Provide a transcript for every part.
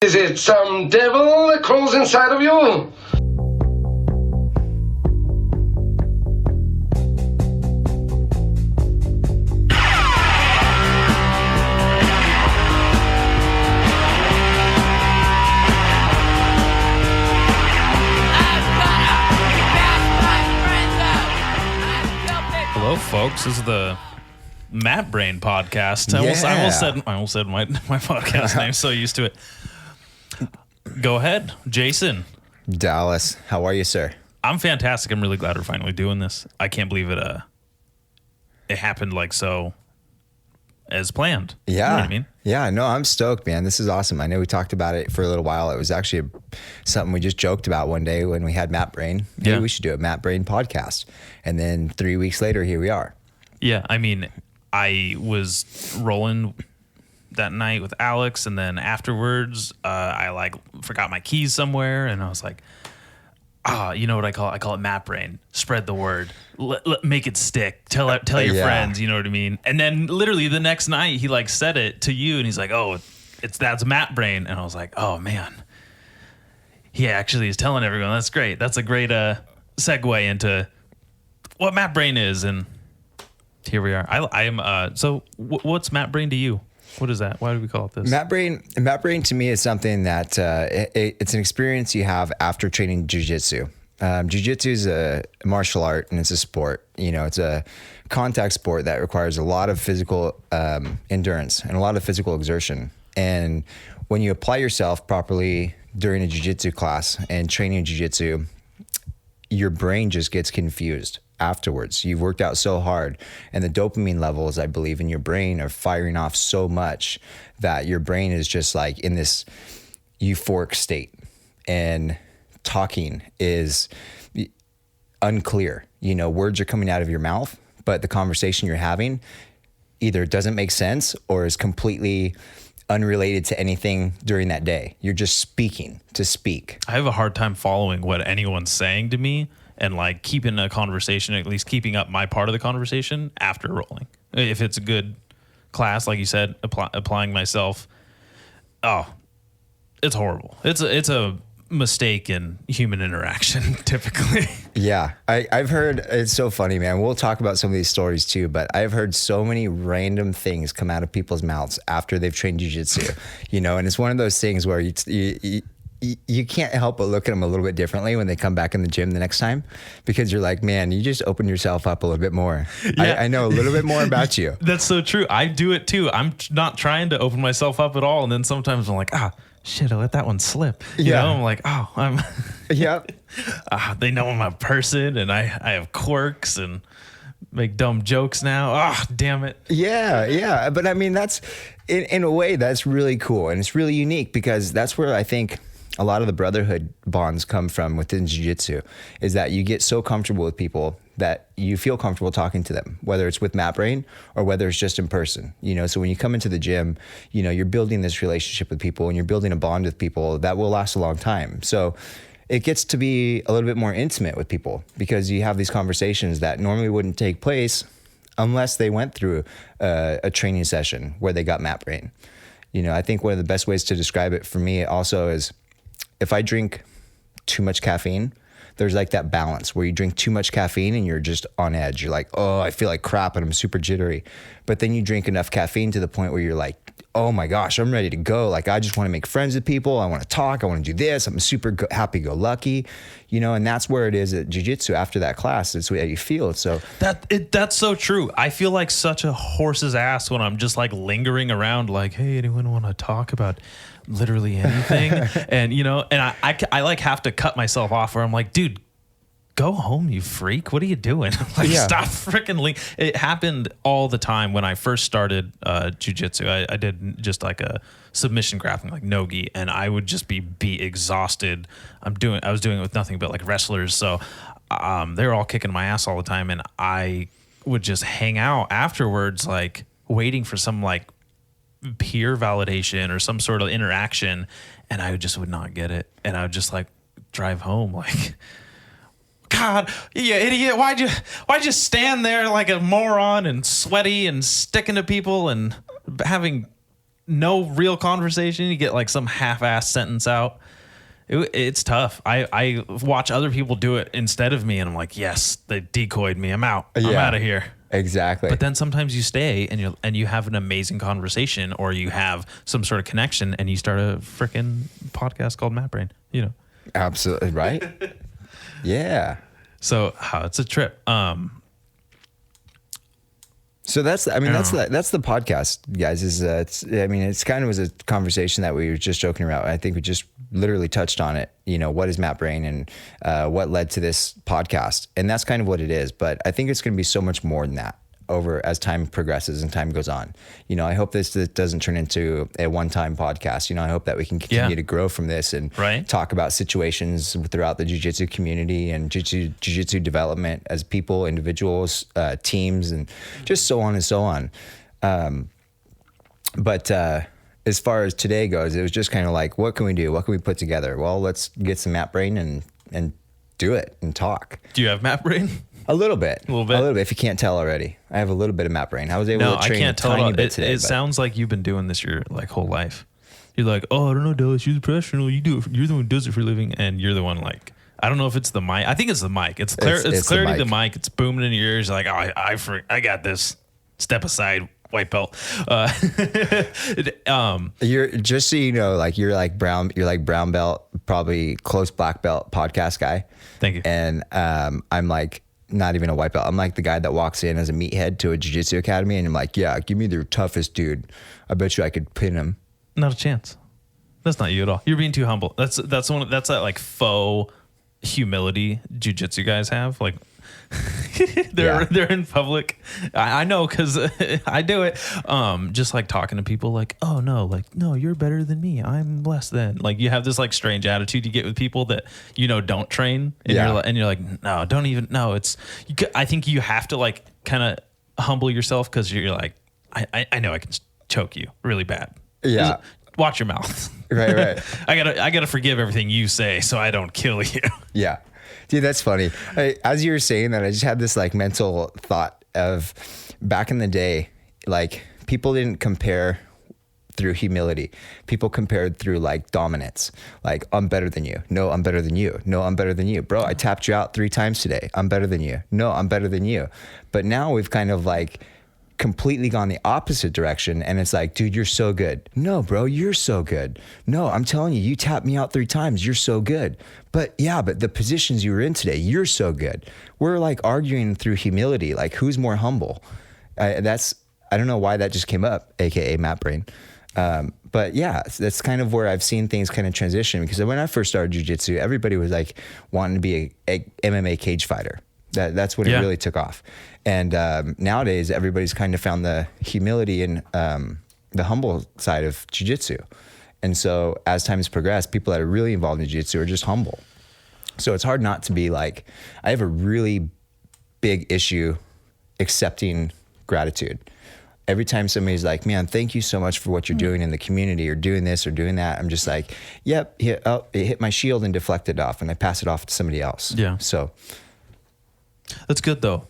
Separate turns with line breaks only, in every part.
Is it some devil that crawls inside of you?
Hello, folks. This is the Matt Brain podcast. I almost said my podcast name. So used to it. Go ahead, Jason.
Dallas, how are you, sir?
I'm fantastic. I'm really glad we're finally doing this. I can't believe it. It happened like so as planned.
Yeah.
You know what I mean?
Yeah, no, I'm stoked, man. This is awesome. I know we talked about it for a little while. It was actually something we just joked about one day when we had Matt Brain. Maybe we should do a Matt Brain podcast. And then 3 weeks later, here we are.
Yeah, I mean, I was rolling that night with Alex, and then afterwards, I forgot my keys somewhere, and I was like, you know what I call it? I call it Matt Brain. Spread the word. Make it stick. Tell your friends. You know what I mean? And then literally the next night, he said it to you, and he's like, "Oh, that's Matt Brain." And I was like, "Oh man, he actually is telling everyone." That's great. That's a great segue into what Matt Brain is, and here we are. I am. So what's Matt Brain to you? What is that? Why do we call it this?
Matt Brain to me is something that it's an experience you have after training jiu-jitsu. Jiu-jitsu is a martial art and it's a sport. You know, it's a contact sport that requires a lot of physical endurance and a lot of physical exertion. And when you apply yourself properly during a jiu-jitsu class and training jiu-jitsu, your brain just gets confused. Afterwards, you've worked out so hard, and the dopamine levels, I believe, in your brain are firing off so much that your brain is just like in this euphoric state, and talking is unclear. You know, words are coming out of your mouth, but the conversation you're having either doesn't make sense or is completely unrelated to anything during that day. You're just speaking to speak.
I have a hard time following what anyone's saying to me and keeping a conversation, at least keeping up my part of the conversation after rolling. If it's a good class, like you said, applying myself, it's horrible. It's a mistake in human interaction, typically.
Yeah, I've heard, it's so funny, man. We'll talk about some of these stories too, but I've heard so many random things come out of people's mouths after they've trained jiu-jitsu, you know, and it's one of those things where you can't help but look at them a little bit differently when they come back in the gym the next time, because you're like, man, you just opened yourself up a little bit more. Yeah. I know a little bit more about you.
That's so true. I do it too. I'm not trying to open myself up at all. And then sometimes I'm like, shit, I let that one slip. You know, I'm like, I'm
yep.
They know I'm a person and I have quirks and make dumb jokes now. Damn it.
Yeah. But I mean, that's in a way that's really cool. And it's really unique because that's where I think a lot of the brotherhood bonds come from within jiu-jitsu, is that you get so comfortable with people that you feel comfortable talking to them, whether it's with Matt Brain or whether it's just in person. You know, so when you come into the gym, you know, you're building this relationship with people and you're building a bond with people that will last a long time. So it gets to be a little bit more intimate with people because you have these conversations that normally wouldn't take place unless they went through a training session where they got Matt Brain. You know, I think one of the best ways to describe it for me also is, if I drink too much caffeine, there's that balance where you drink too much caffeine and you're just on edge. You're like, oh, I feel like crap and I'm super jittery. But then you drink enough caffeine to the point where you're like, oh my gosh, I'm ready to go. I just want to make friends with people. I want to talk. I want to do this. I'm super happy-go-lucky, you know, and that's where it is at jiu-jitsu after that class. It's what you feel. So
that's so true. I feel like such a horse's ass when I'm just lingering around hey, anyone want to talk about literally anything? And, you know, and I have to cut myself off where I'm like, dude, go home, you freak. What are you doing? Stop freaking It happened all the time when I first started jiu-jitsu. I did just a submission grappling, no-gi, and I would just be exhausted. I was doing it with nothing but wrestlers. So they were all kicking my ass all the time. And I would just hang out afterwards, waiting for some peer validation or some sort of interaction. And I just would not get it. And I would just drive home God, you idiot! Why'd you stand there like a moron and sweaty and sticking to people and having no real conversation. You get like some half-assed sentence out. It's tough. I watch other people do it instead of me, and I'm like, yes, they decoyed me. I'm out. I'm out of here.
Exactly.
But then sometimes you stay and you have an amazing conversation, or you have some sort of connection, and you start a freaking podcast called Matt Brain. You know.
Absolutely right. Yeah.
So it's a trip.
So that's the podcast, guys. It's kind of was a conversation that we were just joking about. I think we just literally touched on it. You know, what is Matt Brain and what led to this podcast, and that's kind of what it is. But I think it's going to be so much more than that over as time progresses and time goes on. You know, I hope this doesn't turn into a one-time podcast. You know, I hope that we can continue to grow from this and talk about situations throughout the jiu-jitsu community and jiu-jitsu development as people, individuals, teams, and just so on and so on. But as far as today goes, it was just kind of like, what can we do? What can we put together? Well, let's get some Matt Brain and do it and talk.
Do you have Matt Brain?
A little bit. If you can't tell already, I have a little bit of Matt Brain. I was able to train a tiny bit today.
It sounds like you've been doing this your like whole life. You're like, oh, I don't know, Dallas. You're the professional. You do it. You're the one who does it for a living, and you're the one like. I don't know if it's the mic. I think it's the mic. It's clarity the mic. It's booming in your ears. Like, oh, I got this. Step aside, white belt.
You're just so you know, like you're like brown belt, probably close black belt podcast guy.
Thank you.
And I'm like. Not even a white belt. I'm like the guy that walks in as a meathead to a jiu-jitsu academy, and I'm like, yeah, give me the toughest dude. I bet you I could pin him.
Not a chance. That's not you at all. You're being too humble. That's that like faux humility jiu-jitsu guys have. Like they're in public. I know because I do it. Just like talking to people like, oh no, like no, you're better than me. I'm less than. Like you have this like strange attitude you get with people that you know don't train, and you're like, no, don't even. No, it's. I think you have to like kind of humble yourself because you're like, I know I can choke you really bad.
Yeah.
Just watch your mouth.
Right.
I gotta forgive everything you say so I don't kill you.
Yeah. Dude, that's funny. As you were saying that, I just had this like mental thought of back in the day, like people didn't compare through humility. People compared through like dominance. Like, I'm better than you. No, I'm better than you. No, I'm better than you. Bro, I tapped you out 3 times today. I'm better than you. No, I'm better than you. But now we've kind of like completely gone the opposite direction, and it's like, dude, you're so good. No, bro, you're so good. No, I'm telling you, you tapped me out 3 times. You're so good. But the positions you were in today, you're so good. We're like arguing through humility, like who's more humble. I don't know why that just came up, aka Matt Brain. But yeah, that's kind of where I've seen things kind of transition, because when I first started jiu-jitsu, everybody was like wanting to be a MMA cage fighter. That's when it really took off. And nowadays, everybody's kind of found the humility and the humble side of jiu-jitsu. And so as time has progressed, people that are really involved in jiu-jitsu are just humble. So it's hard not to be like, I have a really big issue accepting gratitude. Every time somebody's like, man, thank you so much for what you're doing in the community, or doing this or doing that, I'm just like, yep, it hit my shield and deflected off, and I pass it off to somebody else.
Yeah.
So
that's good though.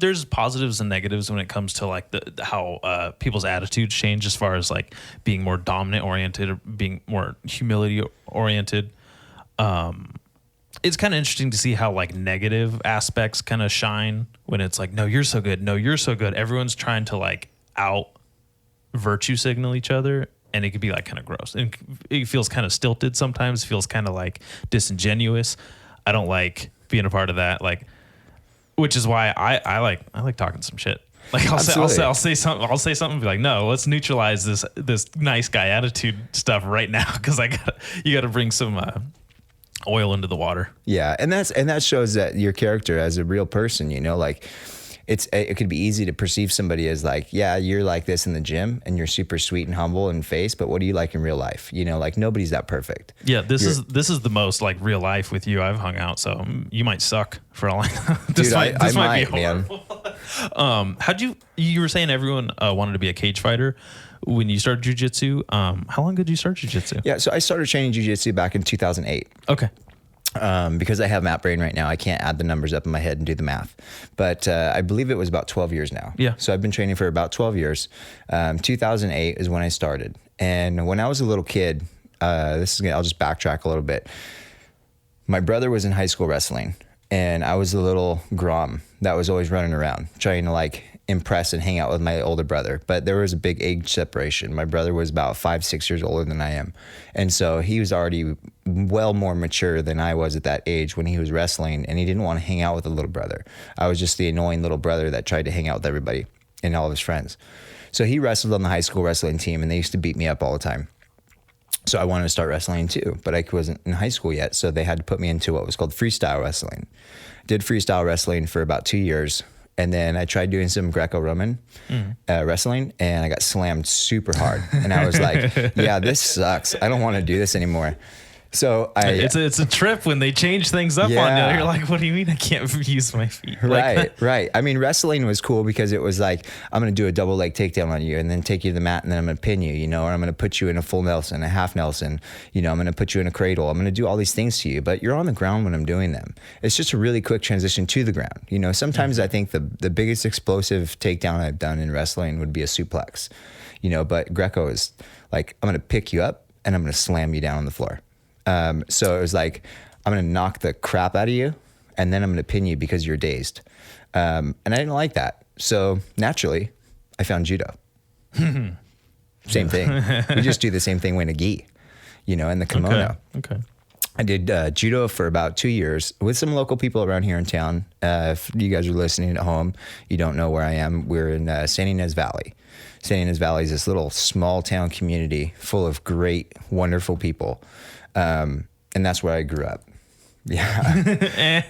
There's positives and negatives when it comes to like how people's attitudes change as far as like being more dominant oriented or being more humility oriented. It's kind of interesting to see how like negative aspects kind of shine when it's like, no, you're so good. No, you're so good. Everyone's trying to like out virtue signal each other. And it could be like kind of gross. And it feels kind of stilted sometimes. It feels kind of like disingenuous. I don't like being a part of that. Like, which is why I like talking some shit. Like I'll say something and be like, no, let's neutralize this nice guy attitude stuff right now, because you got to bring some oil into the water.
Yeah, and that shows that your character as a real person. You know, like it could be easy to perceive somebody as like, yeah, you're like this in the gym and you're super sweet and humble in face, but what do you like in real life? You know, like nobody's that perfect.
Yeah, this is the most like real life with you I've hung out, so you might suck for all I know. This might be horrible. Man. You were saying everyone wanted to be a cage fighter when you started jiu-jitsu. How long did you start jiu-jitsu?
Yeah, so I started training jiu-jitsu back in 2008.
Okay.
Because I have map brain right now, I can't add the numbers up in my head and do the math. But I believe it was about 12 years now.
Yeah.
So I've been training for about 12 years. 2008 is when I started. And when I was a little kid, I'll just backtrack a little bit. My brother was in high school wrestling, and I was the little grom that was always running around trying to like impress and hang out with my older brother. But there was a big age separation. My brother was about 5-6 years older than I am. And so he was already well more mature than I was at that age when he was wrestling, and he didn't want to hang out with the little brother. I was just the annoying little brother that tried to hang out with everybody and all of his friends. So he wrestled on the high school wrestling team, and they used to beat me up all the time. So I wanted to start wrestling too, but I wasn't in high school yet. So they had to put me into what was called freestyle wrestling. Did freestyle wrestling for about 2 years. And then I tried doing some Greco-Roman wrestling, and I got slammed super hard. And I was like, yeah, this sucks. I don't want to do this anymore. So
it's a trip when they change things up on you. You're like, what do you mean I can't use my feet?
Right. I mean, wrestling was cool because it was like, I'm going to do a double leg takedown on you and then take you to the mat, and then I'm going to pin you, or I'm going to put you in a full Nelson, a half Nelson, I'm going to put you in a cradle. I'm going to do all these things to you, but you're on the ground when I'm doing them. It's just a really quick transition to the ground. Sometimes I think the biggest explosive takedown I've done in wrestling would be a suplex, but Greco is like, I'm going to pick you up and I'm going to slam you down on the floor. So it was like, I'm going to knock the crap out of you, and then I'm going to pin you because you're dazed. And I didn't like that. So naturally, I found judo. Same thing. We just do the same thing with a gi, and the kimono.
Okay.
I did judo for about 2 years with some local people around here in town. If you guys are listening at home, you don't know where I am. We're in San Ynez Valley. San Ynez Valley is this little small town community full of great, wonderful people. And that's where I grew up. Yeah.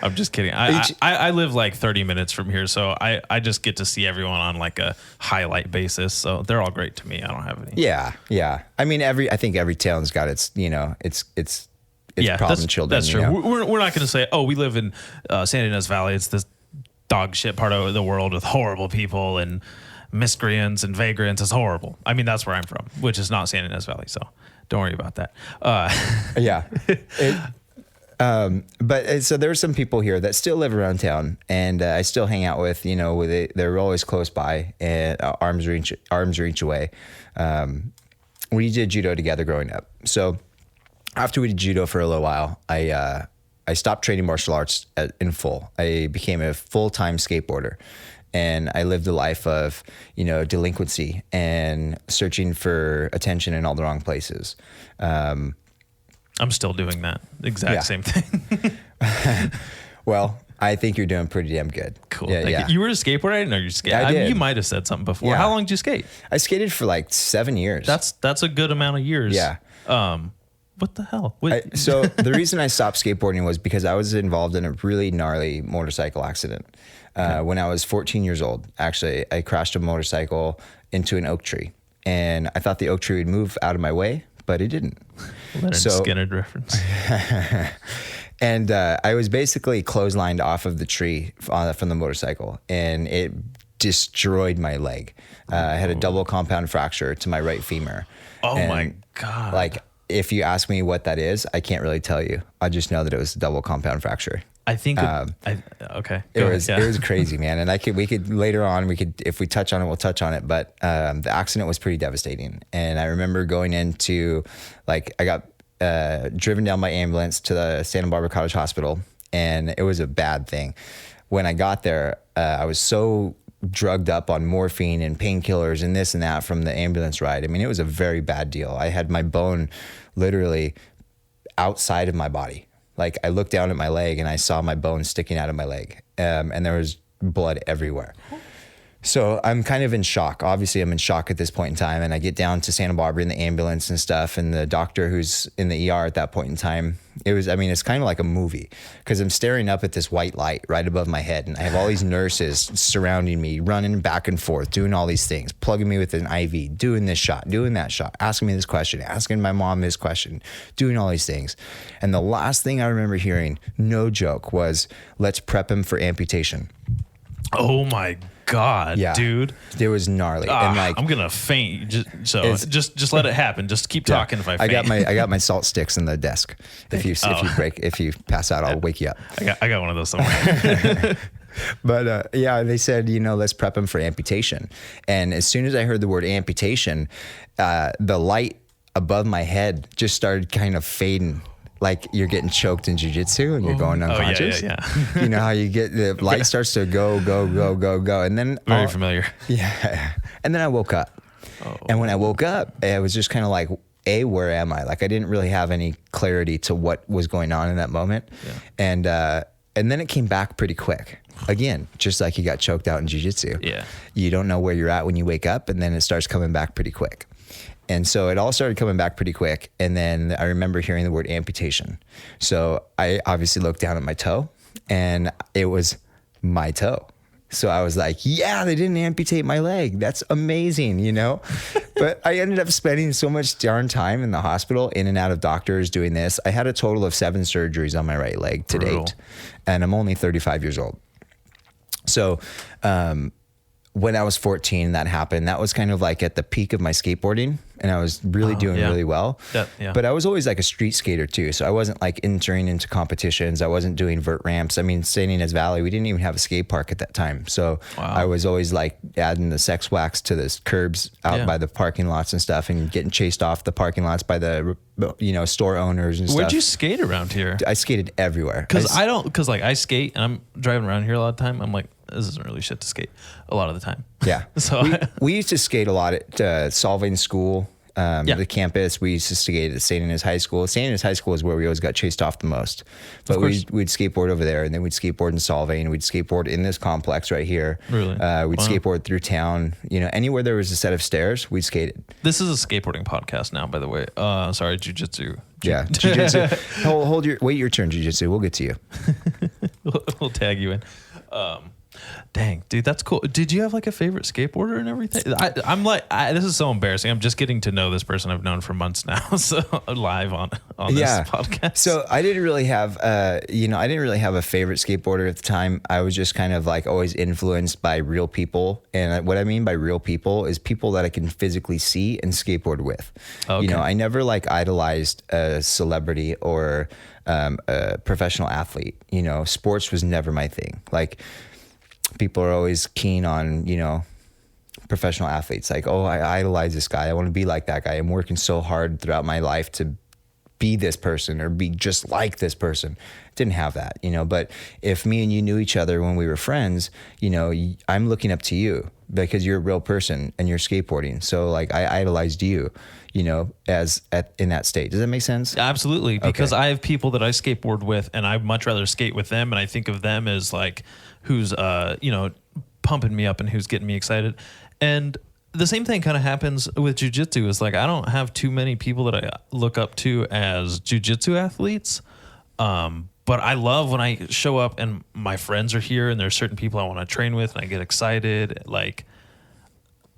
I'm just kidding. I live like 30 minutes from here, so I just get to see everyone on like a highlight basis. So they're all great to me. I don't have any.
Yeah. I mean, I think every town's got its, its problem children.
That's true. We're not going to say, we live in San Ynez Valley. It's this dog shit part of the world with horrible people and miscreants and vagrants. It's horrible. I mean, that's where I'm from, which is not San Ynez Valley. So don't worry about that.
Yeah. But so there are some people here that still live around town, and I still hang out with, they're always close by and arm's reach away. We did judo together growing up. So after we did judo for a little while, I stopped training martial arts in full. I became a full-time skateboarder. And I lived a life of, delinquency and searching for attention in all the wrong places.
I'm still doing that exact same thing.
Well, I think you're doing pretty damn good.
Cool. Yeah. You were a skateboarder? I didn't know you skated.
I did.
You might have said something before.
Yeah.
How long did you skate?
I skated for like 7 years.
That's a good amount of years.
Yeah.
What the hell?
So the reason I stopped skateboarding was because I was involved in a really gnarly motorcycle accident. When I was 14 years old, actually, I crashed a motorcycle into an oak tree, and I thought the oak tree would move out of my way, but it didn't.
Leonard Skinner reference.
And I was basically clotheslined off of the tree from the motorcycle, and it destroyed my leg. I had a double compound fracture to my right femur.
Oh my God.
Like, if you ask me what that is, I can't really tell you. I just know that it was a double compound fracture.
I think okay.
It was crazy, man. And we could later on, if we touch on it, we'll touch on it. But the accident was pretty devastating. And I remember going into, I got driven down by ambulance to the Santa Barbara Cottage Hospital, and it was a bad thing. When I got there, I was so drugged up on morphine and painkillers and this and that from the ambulance ride. I mean, it was a very bad deal. I had my bone literally outside of my body. Like, I looked down at my leg and I saw my bone sticking out of my leg, and there was blood everywhere. So I'm kind of in shock. Obviously, I'm in shock at this point in time, and I get down to Santa Barbara in the ambulance and stuff, and the doctor who's in the ER at that point in time, it's kind of like a movie, because I'm staring up at this white light right above my head, and I have all these nurses surrounding me, running back and forth, doing all these things, plugging me with an IV, doing this shot, doing that shot, asking me this question, asking my mom this question, doing all these things. And the last thing I remember hearing, no joke, was, "Let's prep him for amputation."
Oh my God,
Yeah.
dude.
It was gnarly. And like,
I'm gonna faint. Just let it happen. Just keep talking. If I faint.
I got my salt sticks in the desk. If you pass out, I'll wake you up.
I got one of those somewhere.
But they said, let's prep him for amputation. And as soon as I heard the word amputation, the light above my head just started kind of fading. Like you're getting choked in jiu-jitsu and you're going unconscious.
Yeah.
You know how you get the light starts to go, and then
Very familiar.
Yeah, and then I woke up, and when I woke up, I was just kind of like, where am I? Like I didn't really have any clarity to what was going on in that moment, and then it came back pretty quick. Again, just like you got choked out in jiu-jitsu.
Yeah,
you don't know where you're at when you wake up, and then it starts coming back pretty quick. And so it all started coming back pretty quick. And then I remember hearing the word amputation. So I obviously looked down at my toe and it was my toe. So I was like, yeah, they didn't amputate my leg. That's amazing, But I ended up spending so much darn time in the hospital, in and out of doctors doing this. I had a total of 7 surgeries on my right leg to date. And I'm only 35 years old. So, when I was 14, that happened. That was kind of like at the peak of my skateboarding, and I was really doing really well. But I was always like a street skater too. So I wasn't like entering into competitions. I wasn't doing vert ramps. I mean, staying in Nez Valley, we didn't even have a skate park at that time. So I was always like adding the sex wax to the curbs out by the parking lots and stuff, and getting chased off the parking lots by the store owners and stuff.
Where'd you skate around here?
I skated everywhere.
Because I skate and I'm driving around here a lot of the time. I'm like, this isn't really shit to skate a lot of the time. Yeah. So
we used to skate a lot at Solvang School, the campus. We used to skate at St. Inez High School. St. Inez High School is where we always got chased off the most. But we'd skateboard over there, and then we'd skateboard in Solvang, and we'd skateboard in this complex right here.
Really?
We'd skateboard through town. Anywhere there was a set of stairs, we'd skated.
This is a skateboarding podcast now, by the way. Sorry, jiu-jitsu.
Yeah, jiu-jitsu. Wait your turn, jiu-jitsu. We'll get to you.
We'll tag you in. Dang, dude, that's cool. Did you have like a favorite skateboarder and everything? This is so embarrassing. I'm just getting to know this person I've known for months now. So live on this podcast.
So I didn't really have, I didn't really have a favorite skateboarder at the time. I was just kind of like always influenced by real people. And what I mean by real people is people that I can physically see and skateboard with. Okay. I never like idolized a celebrity or a professional athlete. Sports was never my thing. Like, people are always keen on, professional athletes. Like, I idolize this guy. I want to be like that guy. I'm working so hard throughout my life to be this person or be just like this person. Didn't have that, But if me and you knew each other when we were friends, I'm looking up to you because you're a real person and you're skateboarding. So like I idolized you, in that state. Does that make sense?
Absolutely. Because I have people that I skateboard with and I'd much rather skate with them. And I think of them as like, who's, pumping me up and who's getting me excited. And the same thing kind of happens with jiu-jitsu is like, I don't have too many people that I look up to as jiu-jitsu athletes. But I love when I show up and my friends are here and there's certain people I want to train with and I get excited. Like,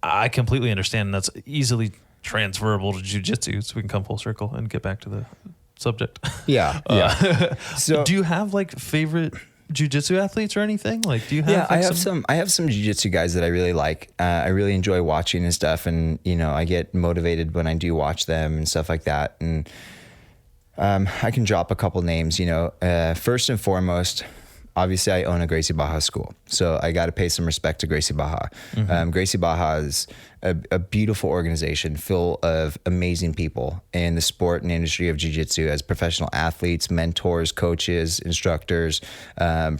I completely understand, and that's easily transferable to jiu-jitsu, so we can come full circle and get back to the subject.
Yeah.
So do you have like favorite jiu-jitsu athletes or anything? Like, do you have?
Yeah, I have some jiu-jitsu guys that I really like. I really enjoy watching and stuff, and I get motivated when I do watch them and stuff like that. And I can drop a couple names. First and foremost, obviously I own a Gracie Barra school, so I got to pay some respect to Gracie Barra. Mm-hmm. Gracie Barra is a beautiful organization full of amazing people in the sport and industry of jiu-jitsu as professional athletes, mentors, coaches, instructors,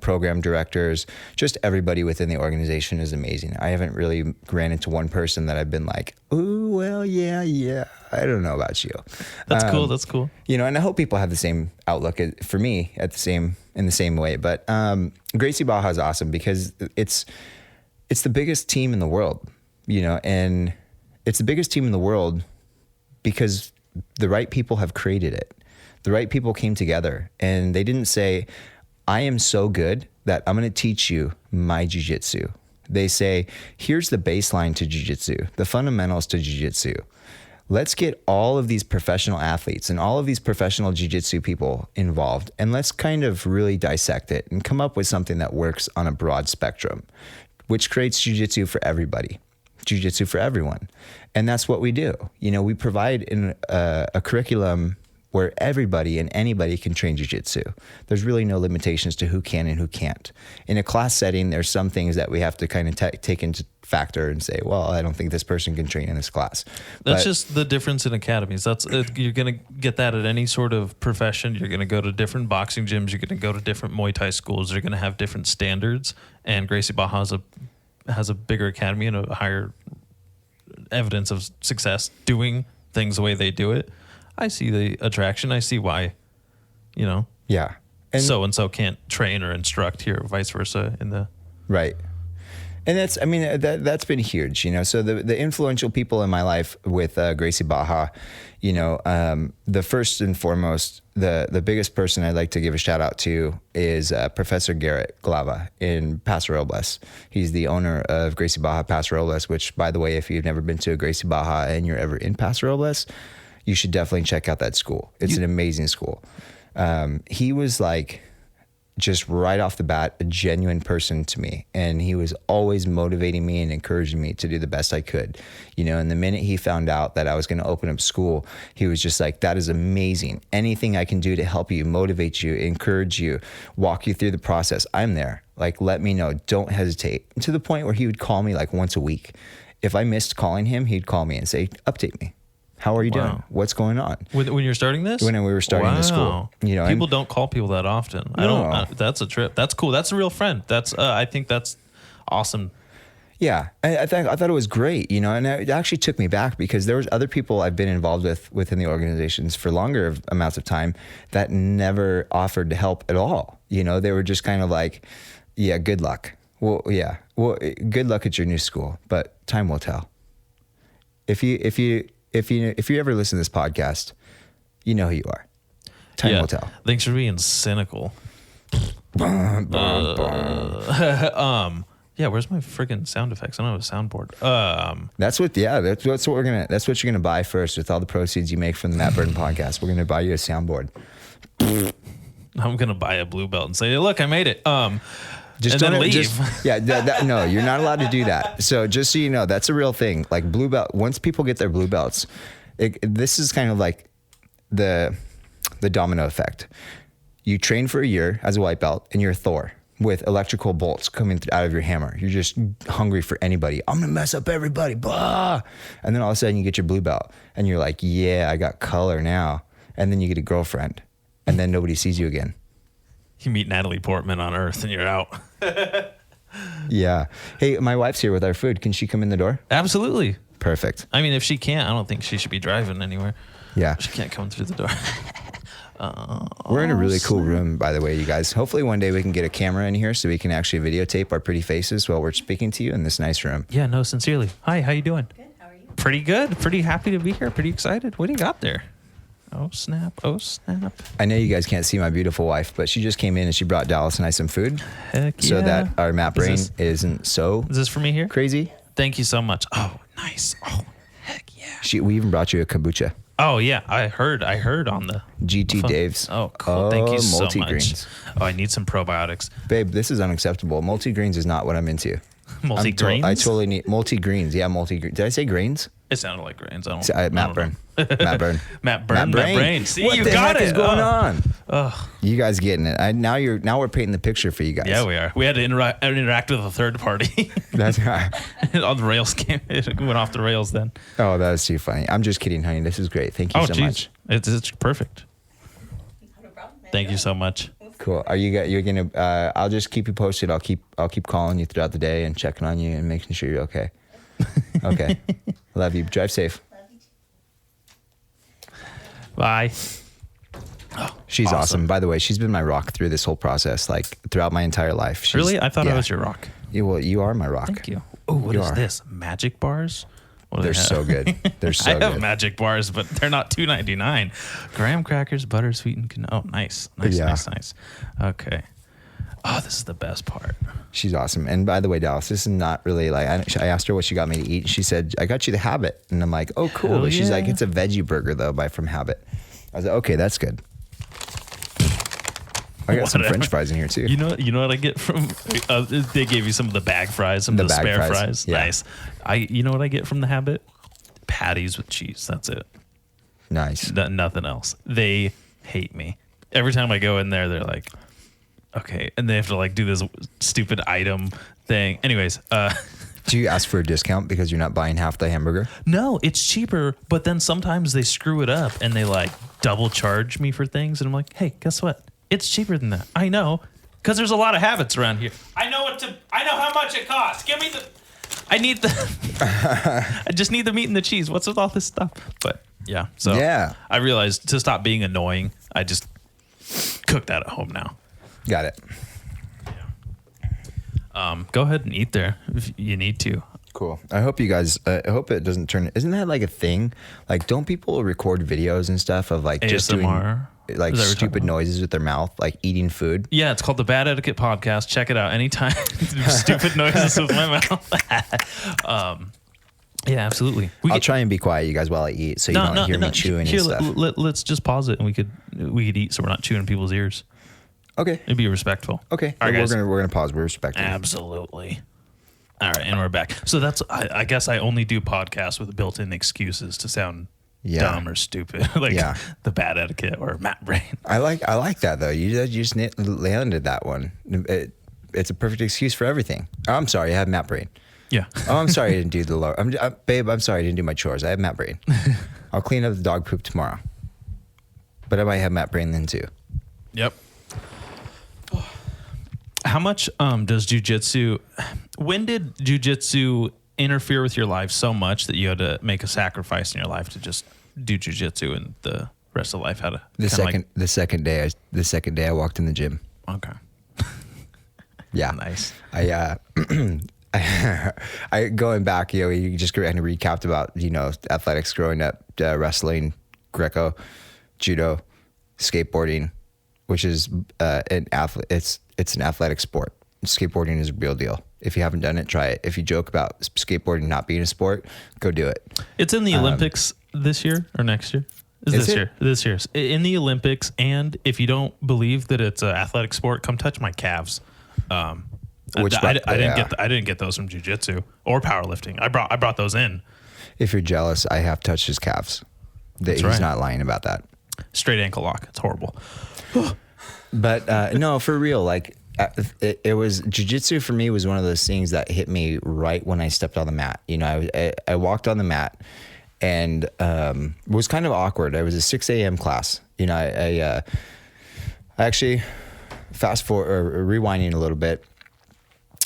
program directors. Just everybody within the organization is amazing. I haven't really ran into one person that I've been like, ooh, well, yeah, I don't know about you.
That's cool. That's cool.
And I hope people have the same outlook for me in the same way. But Gracie Barra is awesome because it's the biggest team in the world. And it's the biggest team in the world because the right people have created it. The right people came together and they didn't say, I am so good that I'm going to teach you my jiu-jitsu. They say, here's the baseline to jiu-jitsu, the fundamentals to jiu-jitsu. Let's get all of these professional athletes and all of these professional jiu-jitsu people involved, and let's kind of really dissect it and come up with something that works on a broad spectrum. which creates jiu-jitsu for everybody, jiu-jitsu for everyone. And that's what we do. We provide a curriculum where everybody and anybody can train jiu-jitsu. There's really no limitations to who can and who can't. In a class setting, there's some things that we have to kind of take into factor and say, well, I don't think this person can train in this class.
That's just the difference in academies. You're going to get that at any sort of profession. You're going to go to different boxing gyms. You're going to go to different Muay Thai schools. They're going to have different standards. And Gracie Barra has a bigger academy and a higher evidence of success doing things the way they do it. I see the attraction. I see why,
Yeah. And
so can't train or instruct here, or vice versa
right. And that's been huge, So the influential people in my life with Gracie Barra, the first and foremost, the biggest person I'd like to give a shout out to is Professor Garrett Glava in Paso Robles. He's the owner of Gracie Barra Paso Robles, which, by the way, if you've never been to a Gracie Barra and you're ever in Paso Robles, you should definitely check out that school. It's an amazing school. He was like, just right off the bat, a genuine person to me. And he was always motivating me and encouraging me to do the best I could. And the minute he found out that I was going to open up school, he was just like, that is amazing. Anything I can do to help you, motivate you, encourage you, walk you through the process, I'm there. Like, let me know. Don't hesitate. And to the point where he would call me like once a week. If I missed calling him, he'd call me and say, update me. How are you doing? What's going on?
When you're starting this?
When we were starting the school.
People don't call people that often.
No.
That's a trip. That's cool. That's a real friend. I think that's awesome.
Yeah, I thought it was great, and it actually took me back because there was other people I've been involved within the organizations for longer amounts of time that never offered to help at all. They were just kind of like, yeah, good luck. Well, good luck at your new school, but time will tell. If you ever listen to this podcast, you know who you are. Time will tell.
Thanks for being cynical. Yeah, where's my friggin' sound effects? I don't have a soundboard.
That's what you're gonna buy first with all the proceeds you make from the Matt Burton podcast. We're gonna buy you a soundboard.
I'm gonna buy a blue belt and say, look, I made it.
Just
and then leave.
No, you're not allowed to do that. So just so you know, that's a real thing. Like blue belt, once people get their blue belts, this is kind of like the domino effect. You train for a year as a white belt and you're Thor with electrical bolts coming out of your hammer. You're just hungry for anybody. I'm gonna mess up everybody, blah. And then all of a sudden you get your blue belt and you're like, yeah, I got color now. And then you get a girlfriend and then nobody sees you again.
You meet Natalie Portman on Earth and you're out.
Yeah. Hey, my wife's here with our food. Can she come in the door?
Absolutely.
Perfect.
I mean, if she can't, I don't think she should be driving anywhere.
Yeah.
She can't come through the door.
We're in a really cool room, by the way, you guys. Hopefully one day we can get a camera in here so we can actually videotape our pretty faces while we're speaking to you in this nice room.
Yeah, no, sincerely. Hi, how you doing?
Good, how are you?
Pretty good. Pretty happy to be here. Pretty excited. What do you got there? Oh, snap. Oh, snap.
I know you guys can't see my beautiful wife, but she just came in and she brought Dallas and I some food.
Heck yeah.
So that our Matt brain isn't so
Is this for me here?
crazy.
Thank you so much. Oh, nice. Oh, heck yeah.
We even brought you a kombucha.
Oh, yeah. I heard on the
GT Dave's.
Oh, cool. Thank you so much.
Multi-greens.
Oh, I need some probiotics.
Babe, this is unacceptable. Multi-greens is not what I'm into.
Multi-greens?
I totally need multi-greens. Yeah, multi-greens. Did I say grains?
It sounded like grains. Matt
Burn. Matt Burn.
Matt Brain. See,
what
you
the
got
heck
it.
is going on?
Ugh.
You guys getting it? Now we're painting the picture for you guys.
Yeah, we are. We had to interact with a third party.
That's right.
All the rails it went off the rails then.
Oh, that was too funny. I'm just kidding, honey. This is great. Thank you so much.
It's perfect.
No problem.
Thank you so much.
Cool. You're gonna? I'll just keep you posted. I'll keep calling you throughout the day and checking on you and making sure you're okay. Okay. Love you. Drive safe.
Love you too.
Bye.
She's awesome. By the way, she's been my rock through this whole process, like throughout my entire life.
Really? I thought I was your rock.
Yeah, well, you are my rock.
Thank you. Oh, what is this? Magic bars? What do
They're
they have?
so good. They're so good.
I have magic bars, but they're not $2.99. Graham crackers, butter, sweetened. Oh, nice. Nice. Okay. Oh, this is the best part.
She's awesome. And by the way, Dallas, this is not really like, I asked her what she got me to eat. She said, I got you the Habit. And I'm like, oh, cool.
Hell
But she's
yeah.
like, it's a veggie burger though, from Habit. I was like, okay, that's good. I got some
Whatever.
French fries in here too.
You know what I get from? They gave you some of the bag fries, some
The
of the
bag
spare
fries,
fries.
yeah.
Nice. You know what I get from the Habit? Patties with cheese. That's it.
Nice.
Nothing else. They hate me. Every time I go in there, they're like, okay, and they have to like do this stupid item thing. Anyways,
Do you ask for a discount because you're not buying half the hamburger?
no, it's cheaper, but then sometimes they screw it up and they like double charge me for things, and I'm like, hey, guess what? It's cheaper than that. I know, because there's a lot of Habits around here. I know how much it costs. Give me the. I need the. I just need the meat and the cheese. What's with all this stuff? But yeah, so
Yeah.
I realized to stop being annoying, I just cook that at home now.
Got it.
Go ahead and eat there if you need to.
Cool. I hope you guys. I hope it doesn't turn. Isn't that like a thing? Like, don't people record videos and stuff of like just doing
ASMR?
like
Is that what you're
stupid
talking about?
noises with their mouth, like eating food?
Yeah, it's called the Bad Etiquette Podcast. Check it out anytime. Stupid noises with my mouth. Yeah, absolutely.
I'll try and be quiet, you guys, while I eat, so you don't hear me chewing
Here,
and stuff.
let's just pause it and we could eat, so we're not chewing in people's ears.
Okay.
It'd be respectful.
Okay.
All right, guys.
we're gonna pause. We're respecting.
Absolutely. All right, and we're back. So that's I guess I only do podcasts with built-in excuses to sound dumb or stupid, like the Bad Etiquette or Matt Brain.
I like that though. You just landed that one. It's a perfect excuse for everything. Oh, I'm sorry, I have Matt Brain.
Yeah.
Oh, I'm sorry I didn't do the lower. Babe, I'm sorry I didn't do my chores. I have Matt Brain. I'll clean up the dog poop tomorrow. But I might have Matt Brain then too.
Yep. How much does jiu-jitsu, when did jiu-jitsu interfere with your life so much that you had to make a sacrifice in your life to just do jiu-jitsu, and the rest of life had to
The second day I walked in the gym.
Okay.
Yeah.
Nice.
I going back, you just kind of recapped about, athletics growing up, wrestling, Greco, judo, skateboarding, which is it's an athletic sport. Skateboarding is a real deal. If you haven't done it, try it. If you joke about skateboarding not being a sport, go do it.
It's in the Olympics this year or next year?
Is it?
Year. This year's in the Olympics. And if you don't believe that it's an athletic sport, come touch my calves. I didn't get those from jiu-jitsu or powerlifting. I brought those in.
If you're jealous, I have touched his calves. He's
right.
not lying about that.
Straight ankle lock. It's horrible.
But no, for real, like it was jiu-jitsu for me was one of those things that hit me right when I stepped on the mat. I walked on the mat and it was kind of awkward. It was a 6 a.m. class. I actually fast forward or rewinding a little bit.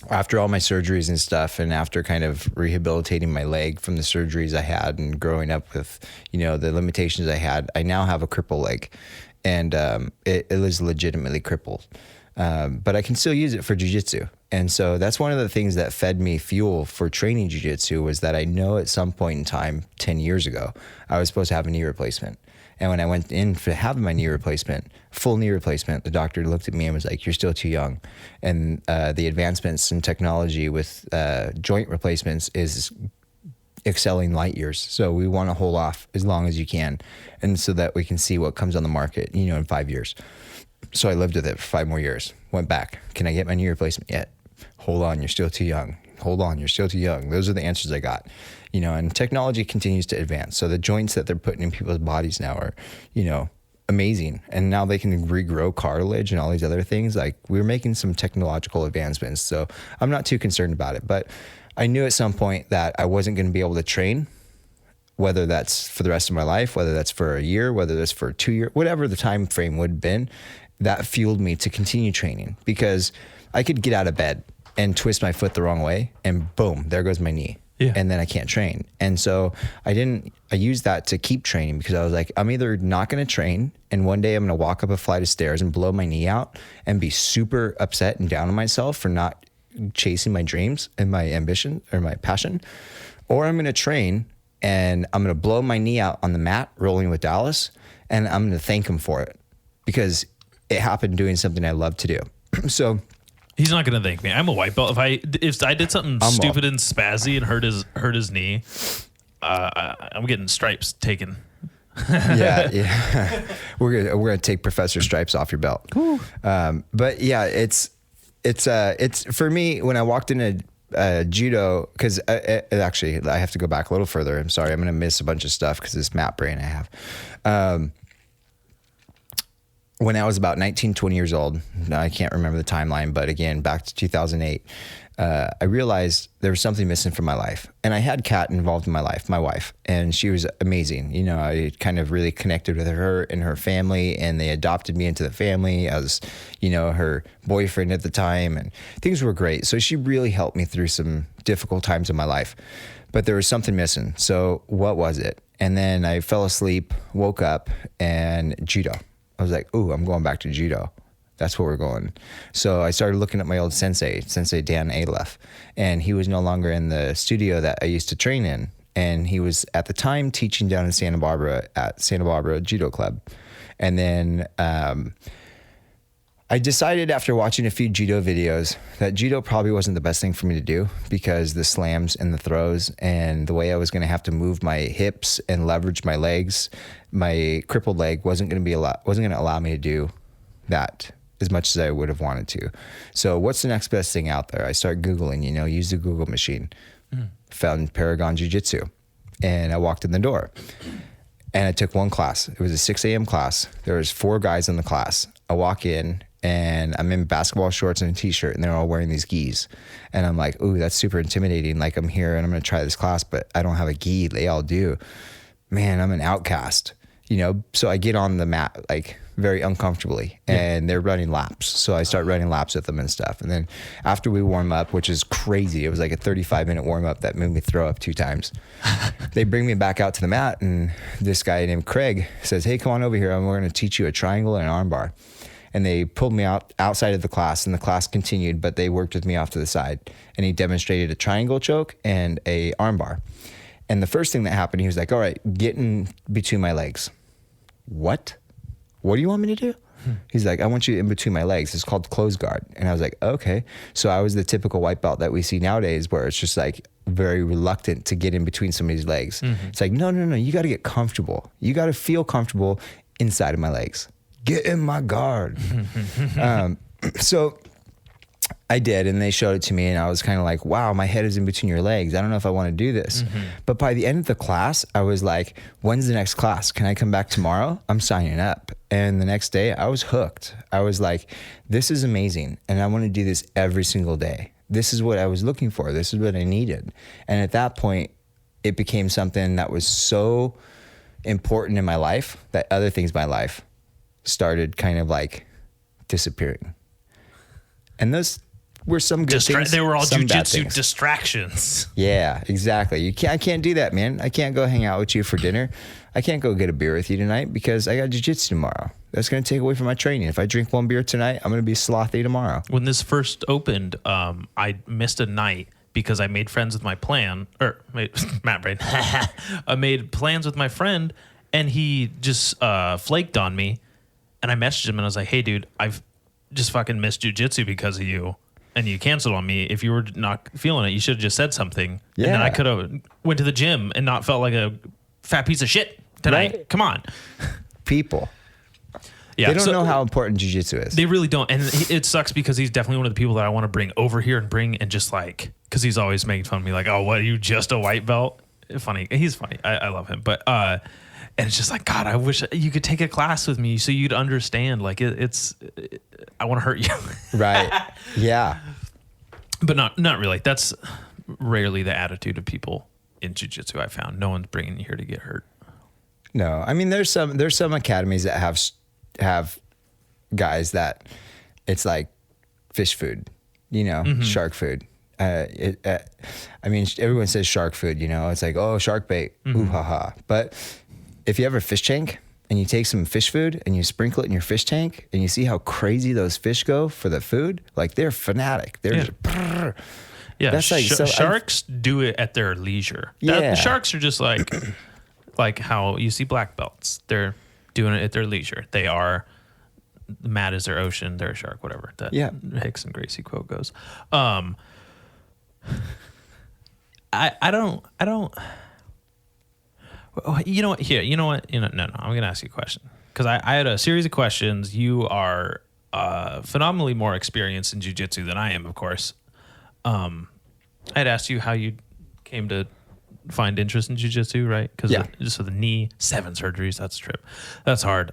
After all my surgeries and stuff, and after kind of rehabilitating my leg from the surgeries I had and growing up with, the limitations I had, I now have a crippled leg, and it is legitimately crippled. But I can still use it for jiu-jitsu. And so that's one of the things that fed me fuel for training jiu-jitsu was that I know at some point in time, 10 years ago, I was supposed to have a knee replacement. And when I went in to have my knee replacement, full knee replacement, the doctor looked at me and was like, you're still too young. And the advancements in technology with joint replacements is excelling light years. So we want to hold off as long as you can. And so that we can see what comes on the market, in 5 years. So I lived with it for 5 more years, went back. Can I get my knee replacement yet? Hold on, you're still too young. Hold on, you're still too young. Those are the answers I got. And technology continues to advance. So the joints that they're putting in people's bodies now are, amazing. And now they can regrow cartilage and all these other things. Like, we're making some technological advancements. So I'm not too concerned about it. But I knew at some point that I wasn't going to be able to train, whether that's for the rest of my life, whether that's for a year, whether that's for 2 years, whatever the time frame would have been. That fueled me to continue training, because I could get out of bed and twist my foot the wrong way and boom, there goes my knee.
Yeah.
And then I can't train. And so I used that to keep training, because I was like, I'm either not going to train and one day I'm going to walk up a flight of stairs and blow my knee out and be super upset and down on myself for not chasing my dreams and my ambition or my passion, or I'm going to train and I'm going to blow my knee out on the mat rolling with Dallas, and I'm going to thank him for it, because it happened doing something I love to do. So
He's not going to thank me. I'm a white belt. If I did something stupid and spazzy and hurt his knee, I'm getting stripes taken.
Yeah. We're gonna take Professor Stripes off your belt. Cool. But yeah, it's for me when I walked into judo, because actually I have to go back a little further. I'm sorry, I'm gonna miss a bunch of stuff because this map brain I have. When I was about 19, 20 years old, I can't remember the timeline, but again, back to 2008, I realized there was something missing from my life. And I had Kat involved in my life, my wife, and she was amazing. You know, I kind of really connected with her and her family, and they adopted me into the family as, you know, her boyfriend at the time, and things were great. So she really helped me through some difficult times in my life, but there was something missing. So what was it? And then I fell asleep, woke up, and judo. I was like, ooh, I'm going back to judo. That's where we're going. So I started looking at my old sensei Dan Alef, and he was no longer in the studio that I used to train in. And he was at the time teaching down in Santa Barbara at Santa Barbara Judo Club. And then I decided after watching a few judo videos that judo probably wasn't the best thing for me to do, because the slams and the throws and the way I was going to have to move my hips and leverage my legs, my crippled leg wasn't going to allow me to do that as much as I would have wanted to. So what's the next best thing out there? I start Googling, you know, use the Google machine, found Paragon Jiu-Jitsu, and I walked in the door and I took one class. It was a 6 a.m. class. There was 4 guys in the class. I walk in and I'm in basketball shorts and a t-shirt, and they're all wearing these gis. And I'm like, ooh, that's super intimidating. Like, I'm here and I'm going to try this class, but I don't have a gi. They all do. Man, I'm an outcast, you know? So I get on the mat, like, very uncomfortably, and they're running laps. So I start running laps with them and stuff. And then after we warm up, which is crazy, it was like a 35-minute warm up that made me throw up 2 times. They bring me back out to the mat, and this guy named Craig says, hey, come on over here. We're going to teach you a triangle and an arm bar. And they pulled me outside of the class, and the class continued, but they worked with me off to the side. And he demonstrated a triangle choke and a arm bar. And the first thing that happened, he was like, all right, get in between my legs. What do you want me to do? He's like, I want you in between my legs. It's called close guard. And I was like, okay. So I was the typical white belt that we see nowadays, where it's just like very reluctant to get in between somebody's legs. It's like, no, you got to get comfortable. You got to feel comfortable inside of my legs. Get in my guard. So I did, and they showed it to me, and I was kind of like, wow, my head is in between your legs. I don't know if I want to do this. But by the end of the class, I was like, when's the next class? Can I come back tomorrow? I'm signing up. And the next day, I was hooked. I was like, this is amazing, and I want to do this every single day. This is what I was looking for. This is what I needed. And at that point, it became something that was so important in my life that other things in my life started kind of like disappearing. And those were some good things.
They were all
some bad
jiu-jitsu
things.
distractions.
Yeah, exactly. I can't do that, man. I can't go hang out with you for dinner. I can't go get a beer with you tonight because I got jiu-jitsu tomorrow. That's going to take away from my training. If I drink 1 beer tonight, I'm going to be slothy tomorrow.
When this first opened, I missed a night because I made friends with my Matt Brain. I made plans with my friend, and he just flaked on me. And I messaged him and I was like, hey, dude, I've just fucking missed jiu-jitsu because of you. And you canceled on me. If you were not feeling it, you should have just said something.
Yeah.
And then I could have went to the gym and not felt like a fat piece of shit tonight.
Right.
Come on.
People.
Yeah,
They don't know how important jiu-jitsu is.
They really don't. And it sucks because he's definitely one of the people that I want to bring over here and just like, because he's always making fun of me like, oh, what, are you just a white belt? Funny. He's funny. I love him. But, and it's just like, God, I wish you could take a class with me so you'd understand. Like I want to hurt you.
Right. Yeah.
But not really. That's rarely the attitude of people in jiu-jitsu. I found no one's bringing you here to get hurt.
No, I mean, there's some academies that have guys that it's like fish food, you know, shark food. I mean, everyone says shark food, you know, it's like, oh, shark bait, ooh, ha, ha. But if you have a fish tank and you take some fish food and you sprinkle it in your fish tank and you see how crazy those fish go for the food, like they're fanatic. They're just, brrr.
Yeah,
That's like,
sharks do it at their leisure.
Yeah.
Sharks are just like how you see black belts. They're doing it at their leisure. They are, mad is their ocean, they're a shark, whatever that Hicks and Gracie quote goes. I don't You know what? Here, you know what? No. I'm gonna ask you a question because I had a series of questions. You are phenomenally more experienced in jiu-jitsu than I am, of course. I had asked you how you came to find interest in jiu-jitsu, right? Because just the knee, 7 surgeries. That's a trip. That's hard.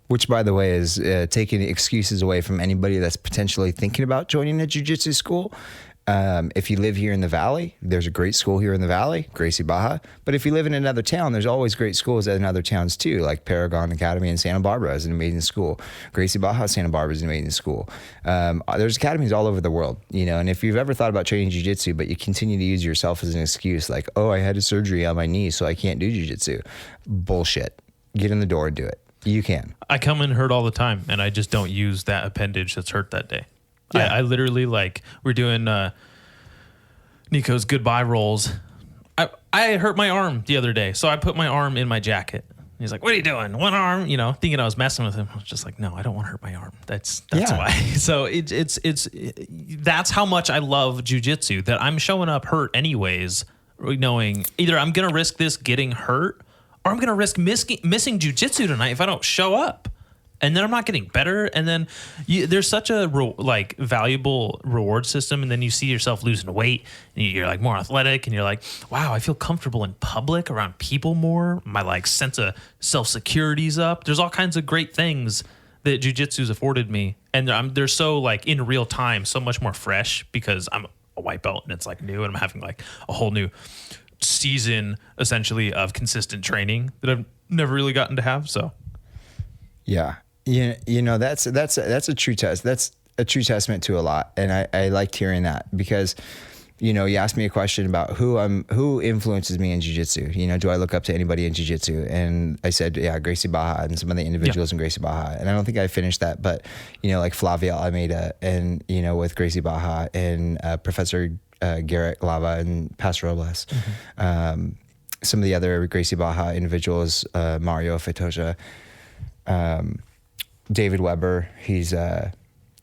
Which, by the way, is taking excuses away from anybody that's potentially thinking about joining a jiu-jitsu school. If you live here in the Valley, there's a great school here in the Valley, Gracie Barra. But if you live in another town, there's always great schools in other towns too, like Paragon Academy in Santa Barbara is an amazing school. Gracie Barra, Santa Barbara is an amazing school. There's academies all over the world, and if you've ever thought about training jiu-jitsu, but you continue to use yourself as an excuse, like, oh, I had a surgery on my knee, so I can't do jiu-jitsu. Bullshit. Get in the door and do it. You can.
I come in hurt all the time, and I just don't use that appendage that's hurt that day.
Yeah.
I literally, we're doing Nico's goodbye rolls. I hurt my arm the other day, so I put my arm in my jacket. He's like, what are you doing? One arm, thinking I was messing with him. I was just like, no, I don't want to hurt my arm. That's why. So it's that's how much I love jiu-jitsu, that I'm showing up hurt anyways, knowing either I'm going to risk this getting hurt or I'm going to risk missing jiu-jitsu tonight if I don't show up. And then I'm not getting better. And then there's such a valuable reward system. And then you see yourself losing weight and you're like more athletic and you're like, wow, I feel comfortable in public around people more. My sense of self-security's up. There's all kinds of great things that jiu-jitsu's afforded me. And they're so in real time, so much more fresh because I'm a white belt and it's new. And I'm having a whole new season essentially of consistent training that I've never really gotten to have. So.
Yeah. That's a true test. That's a true testament to a lot. And I liked hearing that because, you asked me a question about who influences me in jiu-jitsu. Do I look up to anybody in jiu-jitsu? And I said, yeah, Gracie Barra and some of the individuals in Gracie Barra. And I don't think I finished that, but, like Flavia Almeida and, with Gracie Barra and Professor Garrett Lava and Pastor Robles. Mm-hmm. Some of the other Gracie Barra individuals, Mario Fetoja, David Weber, he's the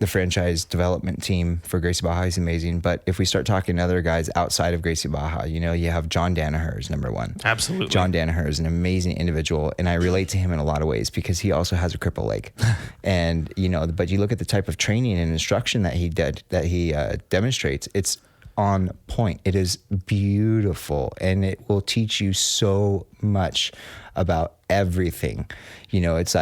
franchise development team for Gracie Barra. He's amazing. But if we start talking to other guys outside of Gracie Barra, you have John Danaher is number one.
Absolutely.
John Danaher is an amazing individual. And I relate to him in a lot of ways because he also has a crippled leg. And, but you look at the type of training and instruction that he demonstrates, it's on point. It is beautiful. And it will teach you so much about everything. It's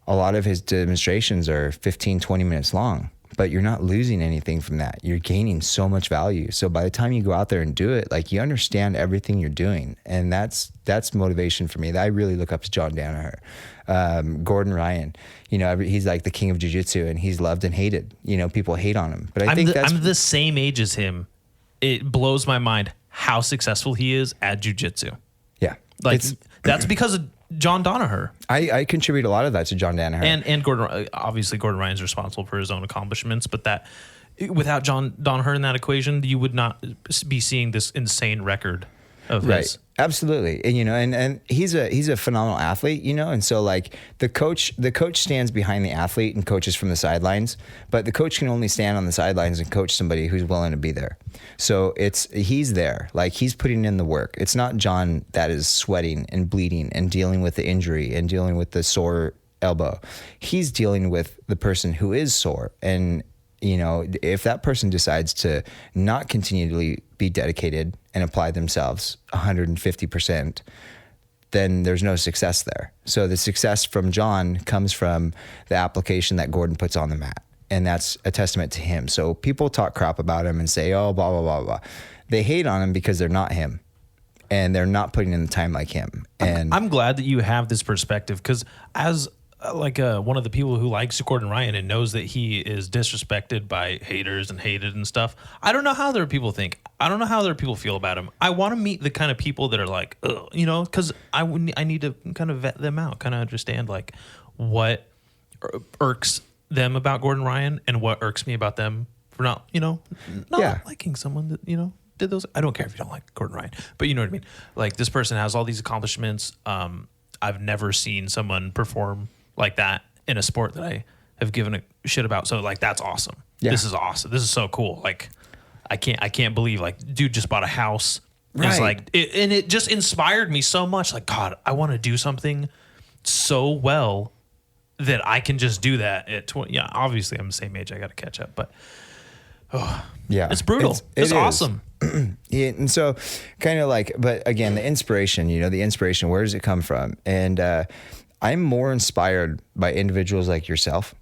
a lot of his demonstrations are 15, 20 minutes long, but you're not losing anything from that. You're gaining so much value. So by the time you go out there and do it, you understand everything you're doing. And that's motivation for me. I really look up to John Danaher. Gordon Ryan, he's the king of jiu-jitsu and he's loved and hated. People hate on him, but I'm
the same age as him. It blows my mind how successful he is at jiu-jitsu.
Yeah.
That's because of John Danaher.
I contribute a lot of that to John Danaher.
And Gordon, obviously Gordon Ryan's responsible for his own accomplishments, but that without John Danaher in that equation, you would not be seeing this insane record of his.
Absolutely. And he's a phenomenal athlete, and so the coach stands behind the athlete and coaches from the sidelines, but the coach can only stand on the sidelines and coach somebody who's willing to be there. So he's there, he's putting in the work. It's not John that is sweating and bleeding and dealing with the injury and dealing with the sore elbow. He's dealing with the person who is sore. And if that person decides to not continually be dedicated and apply themselves 150%, then there's no success there. So the success from John comes from the application that Gordon puts on the mat. And that's a testament to him. So people talk crap about him and say, oh, blah, blah, blah, blah. They hate on him because they're not him. And they're not putting in the time like him. And
I'm glad that you have this perspective because as one of the people who likes Gordon Ryan and knows that he is disrespected by haters and hated and stuff, I don't know how other people think. I don't know how other people feel about him. I want to meet the kind of people that are like, ugh, because I need to kind of vet them out, kind of understand what irks them about Gordon Ryan and what irks me about them for not liking someone that, did those. I don't care if you don't like Gordon Ryan, but you know what I mean? This person has all these accomplishments. I've never seen someone perform like that in a sport that I have given a shit about. So that's awesome. Yeah. This is awesome. This is so cool. I can't believe dude just bought a house It's
Right.
like, and it just inspired me so much. Like, God, I want to do something so well that I can just do that at 20. Yeah, obviously I'm the same age. I got to catch up, but
Yeah,
it's brutal.
It
It's
is.
awesome.
Yeah, and so kind of like, but again, the inspiration, where does it come from? And I'm more inspired by individuals like yourself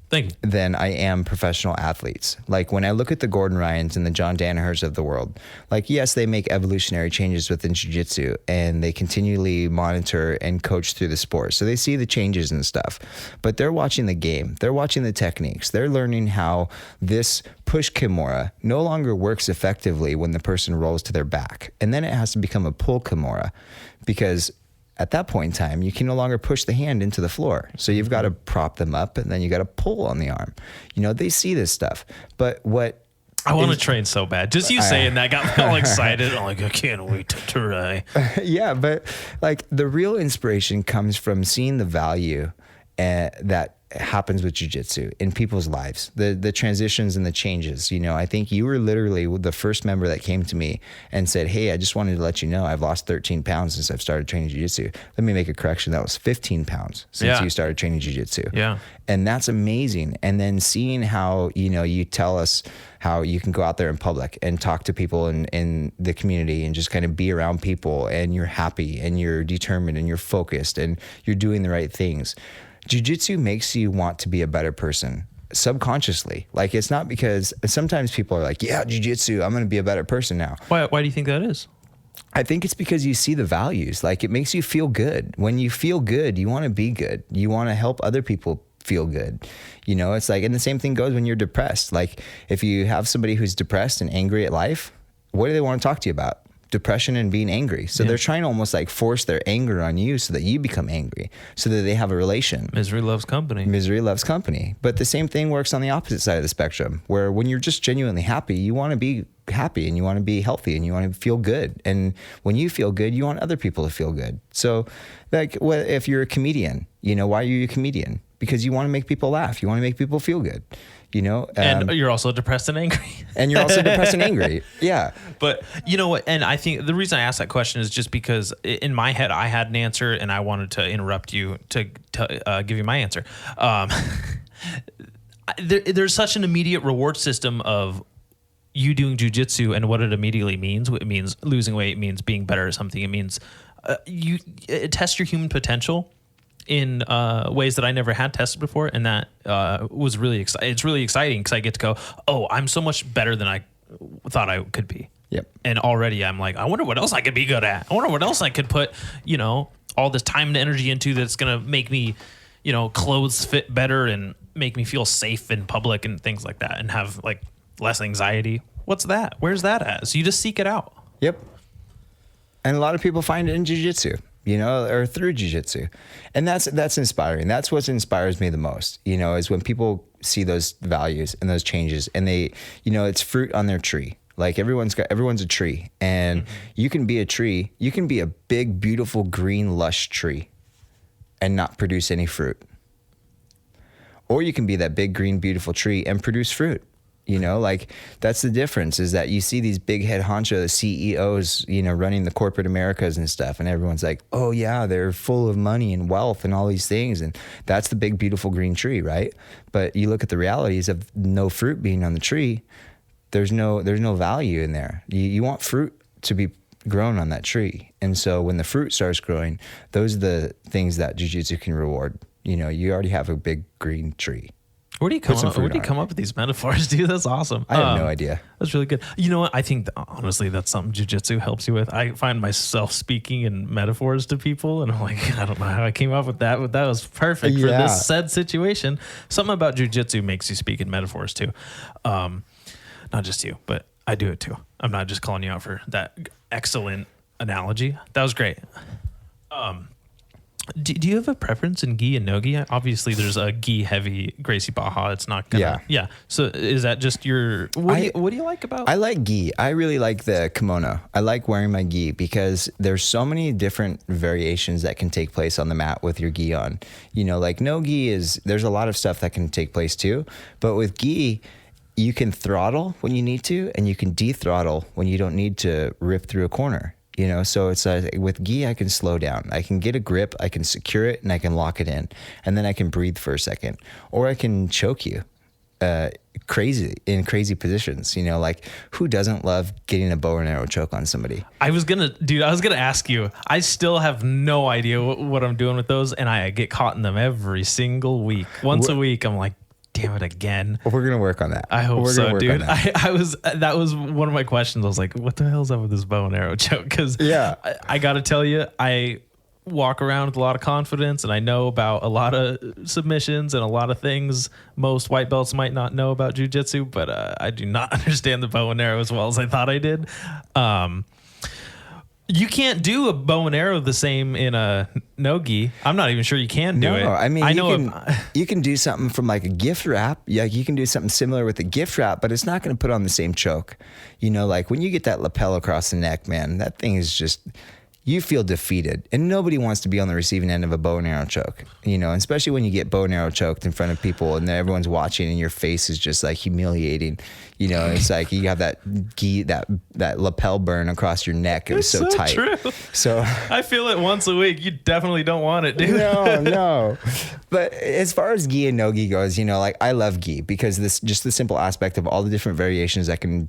Thank you.
than I am professional athletes. Like when I look at the Gordon Ryans and the John Danahers of the world, like, yes, they make evolutionary changes within jiu-jitsu and they continually monitor and coach through the sport. So they see the changes and stuff, but they're watching the game. They're watching the techniques. They're learning how this push kimura no longer works effectively when the person rolls to their back. And then it has to become a pull kimura because at that point in time, you can no longer push the hand into the floor. So you've got to prop them up and then you got to pull on the arm. They see this stuff. But what
I want to train so bad. Just you saying that got me all excited. I'm like, I can't wait to try.
yeah, but like the real inspiration comes from seeing the value that happens with jiu-jitsu in people's lives, the transitions and the changes. I think you were literally the first member that came to me and said, hey, I just wanted to let you know I've lost 13 pounds since I've started training jiu-jitsu. Let me make a correction. That was 15 pounds since you started training jiu-jitsu.
Yeah.
And that's amazing. And then seeing how, you tell us how you can go out there in public and talk to people in the community and just kind of be around people and you're happy and you're determined and you're focused and you're doing the right things. Jiu-jitsu makes you want to be a better person subconsciously. Like, it's not because sometimes people are like, yeah, jiu-jitsu, I'm going to be a better person now.
Why do you think that is?
I think it's because you see the values. Like, it makes you feel good. When you feel good, you want to be good. You want to help other people feel good. It's like, and the same thing goes when you're depressed. Like, if you have somebody who's depressed and angry at life, what do they want to talk to you about? Depression and being angry. So they're trying to almost like force their anger on you so that you become angry, so that they have a relation.
Misery loves company.
Misery loves company. But the same thing works on the opposite side of the spectrum, where when you're just genuinely happy, you want to be happy and you want to be healthy and you want to feel good. And when you feel good, you want other people to feel good. So like, if you're a comedian, why are you a comedian? Because you want to make people laugh. You want to make people feel good.
And you're also depressed and angry.
And you're also depressed and angry. Yeah.
But you know what? And I think the reason I asked that question is just because in my head, I had an answer and I wanted to interrupt you to give you my answer. There's such an immediate reward system of you doing jiu-jitsu and what it immediately means. It means losing weight. It means being better at something. It means it tests your human potential in ways that I never had tested before. And that was really exciting. It's really exciting because I get to go, oh, I'm so much better than I thought I could be.
Yep.
And already I'm like, I wonder what else I could be good at. I wonder what else I could put, all this time and energy into that's going to make me, clothes fit better and make me feel safe in public and things like that and have like less anxiety. What's that? Where's that at? So you just seek it out.
Yep. And a lot of people find it in jiu-jitsu, or through jiu-jitsu. And that's inspiring. That's what inspires me the most, is when people see those values and those changes and they, it's fruit on their tree. Like everyone's a tree, and you can be a tree. You can be a big, beautiful, green, lush tree and not produce any fruit. Or you can be that big, green, beautiful tree and produce fruit. Like that's the difference, is that you see these big head honcho CEOs, running the corporate Americas and stuff. And everyone's like, oh yeah, they're full of money and wealth and all these things. And that's the big, beautiful green tree, right? But you look at the realities of no fruit being on the tree. There's no value in there. You want fruit to be grown on that tree. And so when the fruit starts growing, those are the things that jiu-jitsu can reward. You already have a big green tree.
Where do you come up with these metaphors, dude? That's awesome.
I have no idea.
That's really good. You know what? I think honestly, that's something jiu-jitsu helps you with. I find myself speaking in metaphors to people, and I'm like, I don't know how I came up with that, but that was perfect for this said situation. Something about jiu-jitsu makes you speak in metaphors too. Not just you, but I do it too. I'm not just calling you out for that excellent analogy. That was great. Do you have a preference in gi and no gi? Obviously, there's a gi heavy Gracie Baja. It's not gonna. Yeah. So is that just your? What do you like about?
I like gi. I really like the kimono. I like wearing my gi because there's so many different variations that can take place on the mat with your gi on. Like no gi there's a lot of stuff that can take place too, but with gi, you can throttle when you need to, and you can de-throttle when you don't need to rip through a corner. You know, so it's with gi, I can slow down. I can get a grip, I can secure it, and I can lock it in, and then I can breathe for a second, or I can choke you, crazy positions. You know, like who doesn't love getting a bow and arrow choke on somebody?
I was gonna ask you. I still have no idea what I'm doing with those, and I get caught in them every single week. Once a week, I'm like, damn it again.
We're gonna work on that.
I hope
We're
so, dude. That was one of my questions. I was like, what the hell's up with this bow and arrow choke? Because I got to tell you, I walk around with a lot of confidence, and I know about a lot of submissions and a lot of things most white belts might not know about jiu-jitsu, but I do not understand the bow and arrow as well as I thought I did. You can't do a bow and arrow the same in a no-gi. I'm not even sure you can do it.
I mean, you can do something from like a gift wrap. Yeah, you can do something similar with a gift wrap, but it's not going to put on the same choke. You know, like when you get that lapel across the neck, man, that thing is just, you feel defeated, and nobody wants to be on the receiving end of a bow and arrow choke, you know, especially when you get bow and arrow choked in front of people and everyone's watching and your face is just like humiliating, you know. It's like you have that gi, that lapel burn across your neck. It was so tight.
True.
So
I feel it once a week. You definitely don't want it, dude.
No. But as far as gi and no gi goes, you know, like I love gi because just the simple aspect of all the different variations that can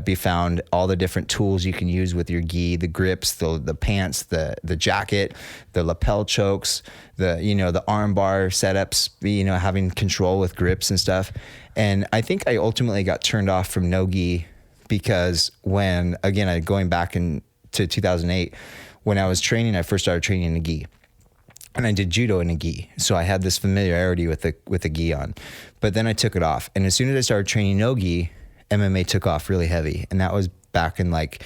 be found, all the different tools you can use with your gi, the grips, the pants, the jacket, the lapel chokes, the arm bar setups, you know, having control with grips and stuff. And I think I ultimately got turned off from no gi because going back to 2008, when I was training, I first started training in a gi. And I did judo in a gi, so I had this familiarity with the gi on. But then I took it off, and as soon as I started training no gi, MMA took off really heavy, and that was back in like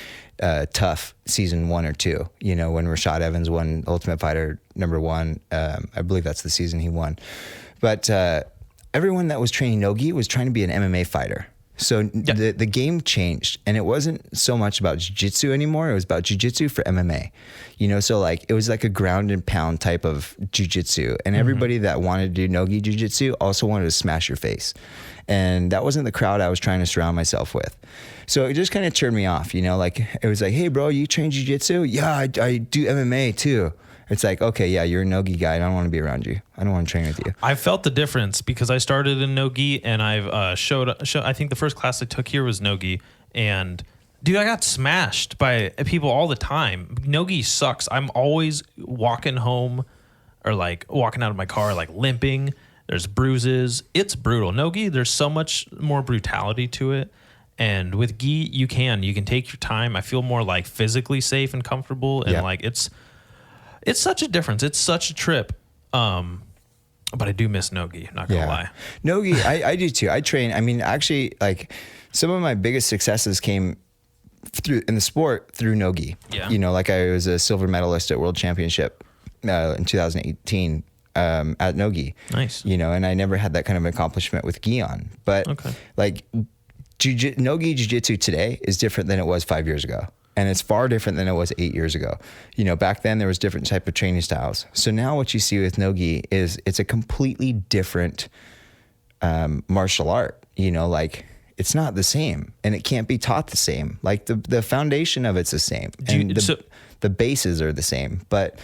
Tough season 1 or 2. You know, when Rashad Evans won Ultimate Fighter #1, I believe that's the season he won. But everyone that was training no gi was trying to be an MMA fighter. So the game changed, and it wasn't so much about jiu-jitsu anymore. It was about jiu-jitsu for MMA, you know? So like, it was like a ground and pound type of jiu-jitsu, and everybody that wanted to do no-gi jiu-jitsu also wanted to smash your face. And that wasn't the crowd I was trying to surround myself with. So it just kind of turned me off, you know? Like, it was like, hey bro, you train jiu-jitsu? Yeah, I do MMA too. It's like, okay, yeah, you're a no-gi guy. I don't want to be around you. I don't want to train with you.
I felt the difference because I started in no-gi, and I've showed. I think the first class I took here was no-gi, and dude, I got smashed by people all the time. No-gi sucks. I'm always walking home or like walking out of my car like limping. There's bruises. It's brutal. No-gi, there's so much more brutality to it. And with gi, you can take your time. I feel more like physically safe and comfortable, and like it's such a difference. It's such a trip. But I do miss no-gi, not gonna lie.
No-gi, I do too. I train. I mean, actually, like some of my biggest successes came in the sport through no-gi.
Yeah.
You know, like I was a silver medalist at World Championship in 2018 at no-gi.
Nice.
You know, and I never had that kind of accomplishment with gi on. But like no-gi jiu-jitsu today is different than it was 5 years ago. And it's far different than it was 8 years ago. You know, back then there was different type of training styles. So now what you see with no-gi is it's a completely different martial art. You know, like it's not the same, and it can't be taught the same. Like the foundation of it's the same, and the bases are the same, but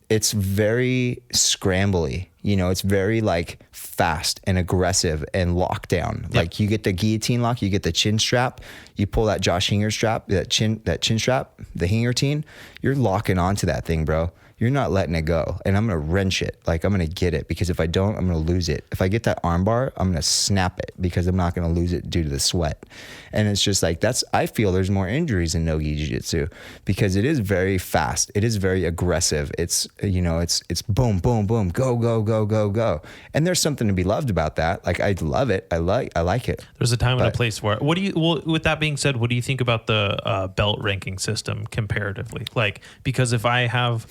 it's very scrambly. You know, it's very like fast and aggressive and lockdown. Yep. Like you get the guillotine lock, you get the chin strap, you pull that Josh Hinger strap, that chin strap, the Hingertine, you're locking onto that thing, bro. You're not letting it go. And I'm going to wrench it. Like I'm going to get it, because if I don't, I'm going to lose it. If I get that arm bar, I'm going to snap it, because I'm not going to lose it due to the sweat. And it's just like, I feel there's more injuries in no-gi jiu-jitsu because it is very fast. It is very aggressive. It's, you know, it's boom, boom, boom, go, go, go, go, go. And there's something to be loved about that. Like I love it. I like it.
There's a time and a place for it. With that being said, what do you think about the belt ranking system comparatively? Like, because if I have,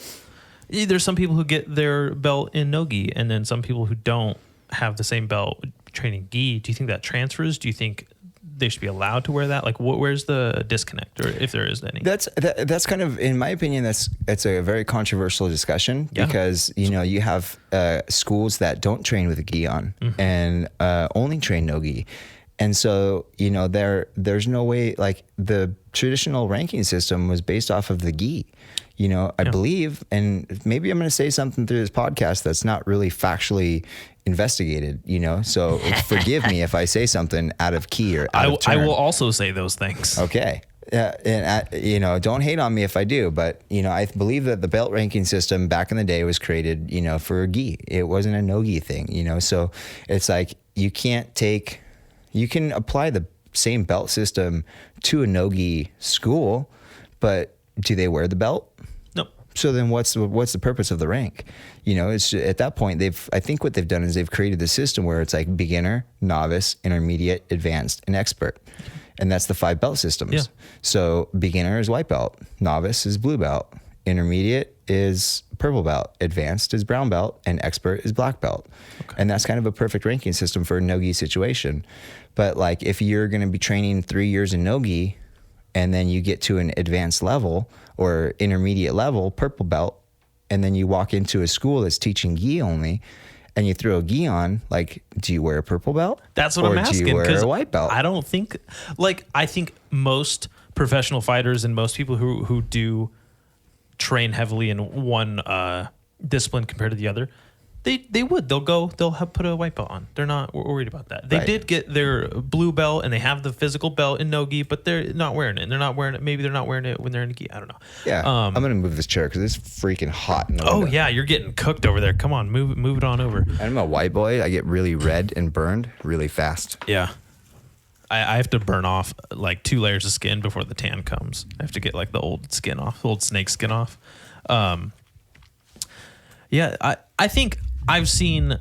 there's some people who get their belt in no-gi, and then some people who don't have the same belt training gi. Do you think that transfers? Do you think they should be allowed to wear that? Like, where's the disconnect, or if there is any?
That's kind of, in my opinion, it's a very controversial discussion, because you know, you have schools that don't train with a gi on and only train no-gi. And so, there's no way, like the traditional ranking system was based off of the gi, I believe, and maybe I'm going to say something through this podcast that's not really factually investigated, so forgive me if I say something out of key or out of turn.
I will also say those things.
Okay. And don't hate on me if I do, but I believe that the belt ranking system back in the day was created, for gi. It wasn't a no gi thing, so it's like you can apply the same belt system to a no gi school, but do they wear the belt?
No.
So then what's the purpose of the rank? It's at that point I think what they've done is they've created the system where it's like beginner, novice, intermediate, advanced, and expert. And that's the 5 belt systems.
Yeah.
So beginner is white belt, novice is blue belt, intermediate is purple belt, advanced is brown belt, and expert is black belt. Okay. And that's kind of a perfect ranking system for a no-gi situation. But like if you're going to be training 3 years in no-gi and then you get to an advanced level or intermediate level, purple belt, and then you walk into a school that's teaching gi only, and you throw a gi on, like, do you wear a purple belt?
That's what I'm asking.
Or do you wear a white belt?
I don't think, I think most professional fighters and most people who do train heavily in one discipline compared to the other, they'll put a white belt on. They're not worried about that. They did get their blue belt and they have the physical belt in no gi, but they're not wearing it. And they're not wearing it. Maybe they're not wearing it when they're in gi. I don't know.
Yeah. I'm going to move this chair because it's freaking hot in the
Oh
window.
yeah, you're getting cooked over there. Come on, move it on over.
I'm a white boy. I get really red and burned really fast.
Yeah. I have to burn off like 2 layers of skin before the tan comes. I have to get like the old skin off, the old snake skin off. Yeah, I think I've seen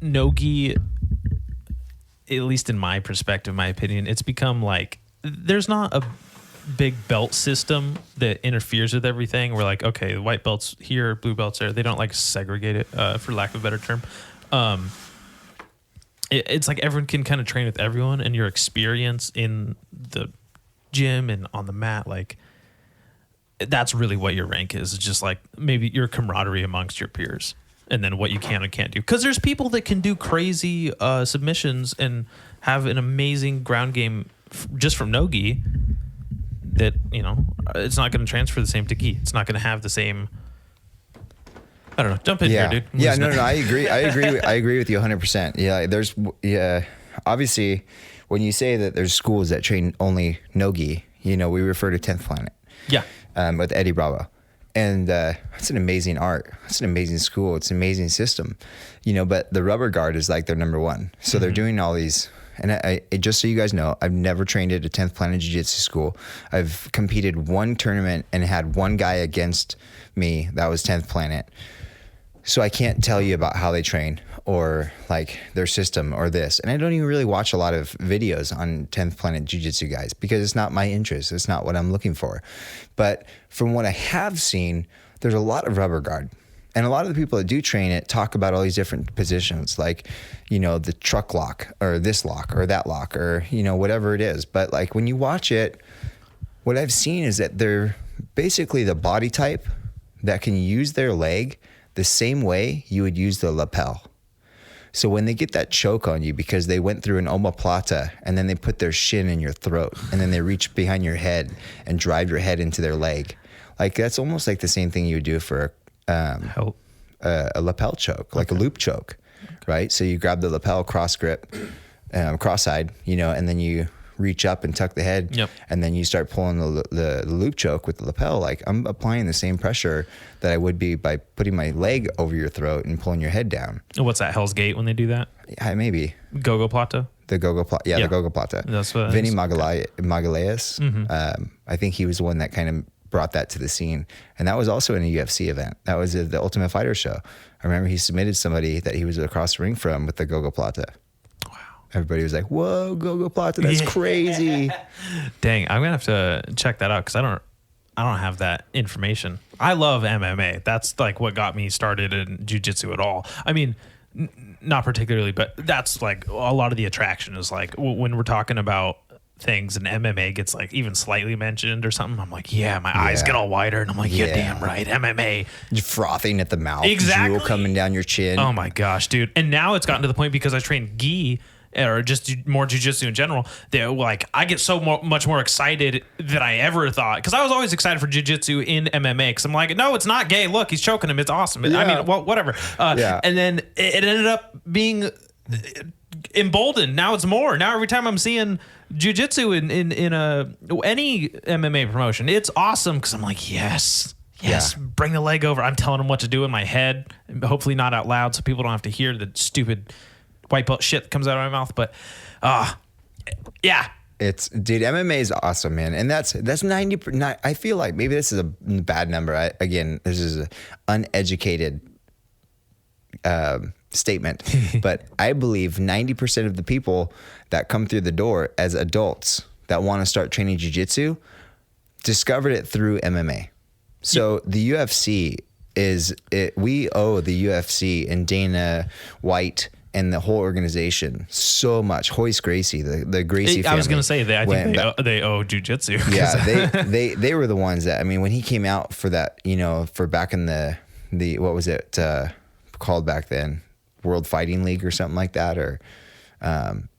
no-gi, at least in my perspective, my opinion, it's become like there's not a big belt system that interferes with everything. We're like, okay, white belts here, blue belts there. They don't like segregate it, for lack of a better term. It's like everyone can kind of train with everyone, and your experience in the gym and on the mat, like that's really what your rank is. It's just like maybe your camaraderie amongst your peers. And then what you can and can't do. Because there's people that can do crazy submissions and have an amazing ground game just from no-gi that, it's not going to transfer the same to gi. It's not going to have the same... I don't know. Jump in here, dude.
No, I agree. I agree with you 100%. Obviously, when you say that there's schools that train only no-gi, we refer to 10th Planet.
Yeah.
With Eddie Bravo. And it's an amazing art. It's an amazing school. It's an amazing system, but the rubber guard is like their number one. So they're doing all these. And I just so you guys know, I've never trained at a 10th Planet Jiu-Jitsu school. I've competed one tournament and had one guy against me that was 10th Planet. So I can't tell you about how they train or like their system or this. And I don't even really watch a lot of videos on 10th Planet Jiu-Jitsu guys because it's not my interest. It's not what I'm looking for. But from what I have seen, there's a lot of rubber guard. And a lot of the people that do train it talk about all these different positions, like, the truck lock or this lock or that lock or, whatever it is. But like when you watch it, what I've seen is that they're basically the body type that can use their leg the same way you would use the lapel. So when they get that choke on you because they went through an omoplata and then they put their shin in your throat and then they reach behind your head and drive your head into their leg, like that's almost like the same thing you would do for a lapel choke, like a loop choke, right? So you grab the lapel cross grip, cross-side, and then you reach up and tuck the head, and then you start pulling the loop choke with the lapel. Like I'm applying the same pressure that I would be by putting my leg over your throat and pulling your head down.
What's that, Hell's Gate when they do that?
Yeah, maybe.
Go-Go Plata?
The Go-Go Plata. Yeah, the Go-Go Plata.
That's what
Vinny Magalhaes. I think he was the one that kind of brought that to the scene. And that was also in a UFC event. That was the Ultimate Fighter show. I remember he submitted somebody that he was across the ring from with the Go-Go Plata. Everybody was like, whoa, Go-Go Plata, that's crazy.
Dang, I'm going to have to check that out because I don't have that information. I love MMA. That's like what got me started in jiu-jitsu at all. I mean, not particularly, but that's like a lot of the attraction is like when we're talking about things and MMA gets like even slightly mentioned or something, I'm like, my eyes get all wider and I'm like, you're damn right, MMA.
You're frothing at the mouth.
Exactly.
Drool coming down your chin.
Oh my gosh, dude. And now it's gotten to the point because I train gi or just more jiu-jitsu in general, they're like, I get so much more excited than I ever thought. Because I was always excited for jiu-jitsu in MMA. Because I'm like, no, it's not gay. Look, he's choking him. It's awesome. I mean, well, whatever. And then it ended up being emboldened. Now it's more. Now every time I'm seeing jiu-jitsu in any MMA promotion, it's awesome. Because I'm like, yes, bring the leg over. I'm telling them what to do in my head. Hopefully not out loud so people don't have to hear the stupid white belt shit that comes out of my mouth. But
Dude, MMA is awesome, man. And that's 90%. I feel like maybe this is a bad number. This is an uneducated statement, but I believe 90% of the people that come through the door as adults that want to start training jiu-jitsu discovered it through MMA. So the UFC we owe the UFC and Dana White and the whole organization so much. Hoist Gracie, the Gracie family. I
was going to say that. I think they owe jiu-jitsu.
Yeah, they were the ones that, I mean, when he came out for that, for back in the what was it called back then? World Fighting League or something like that, or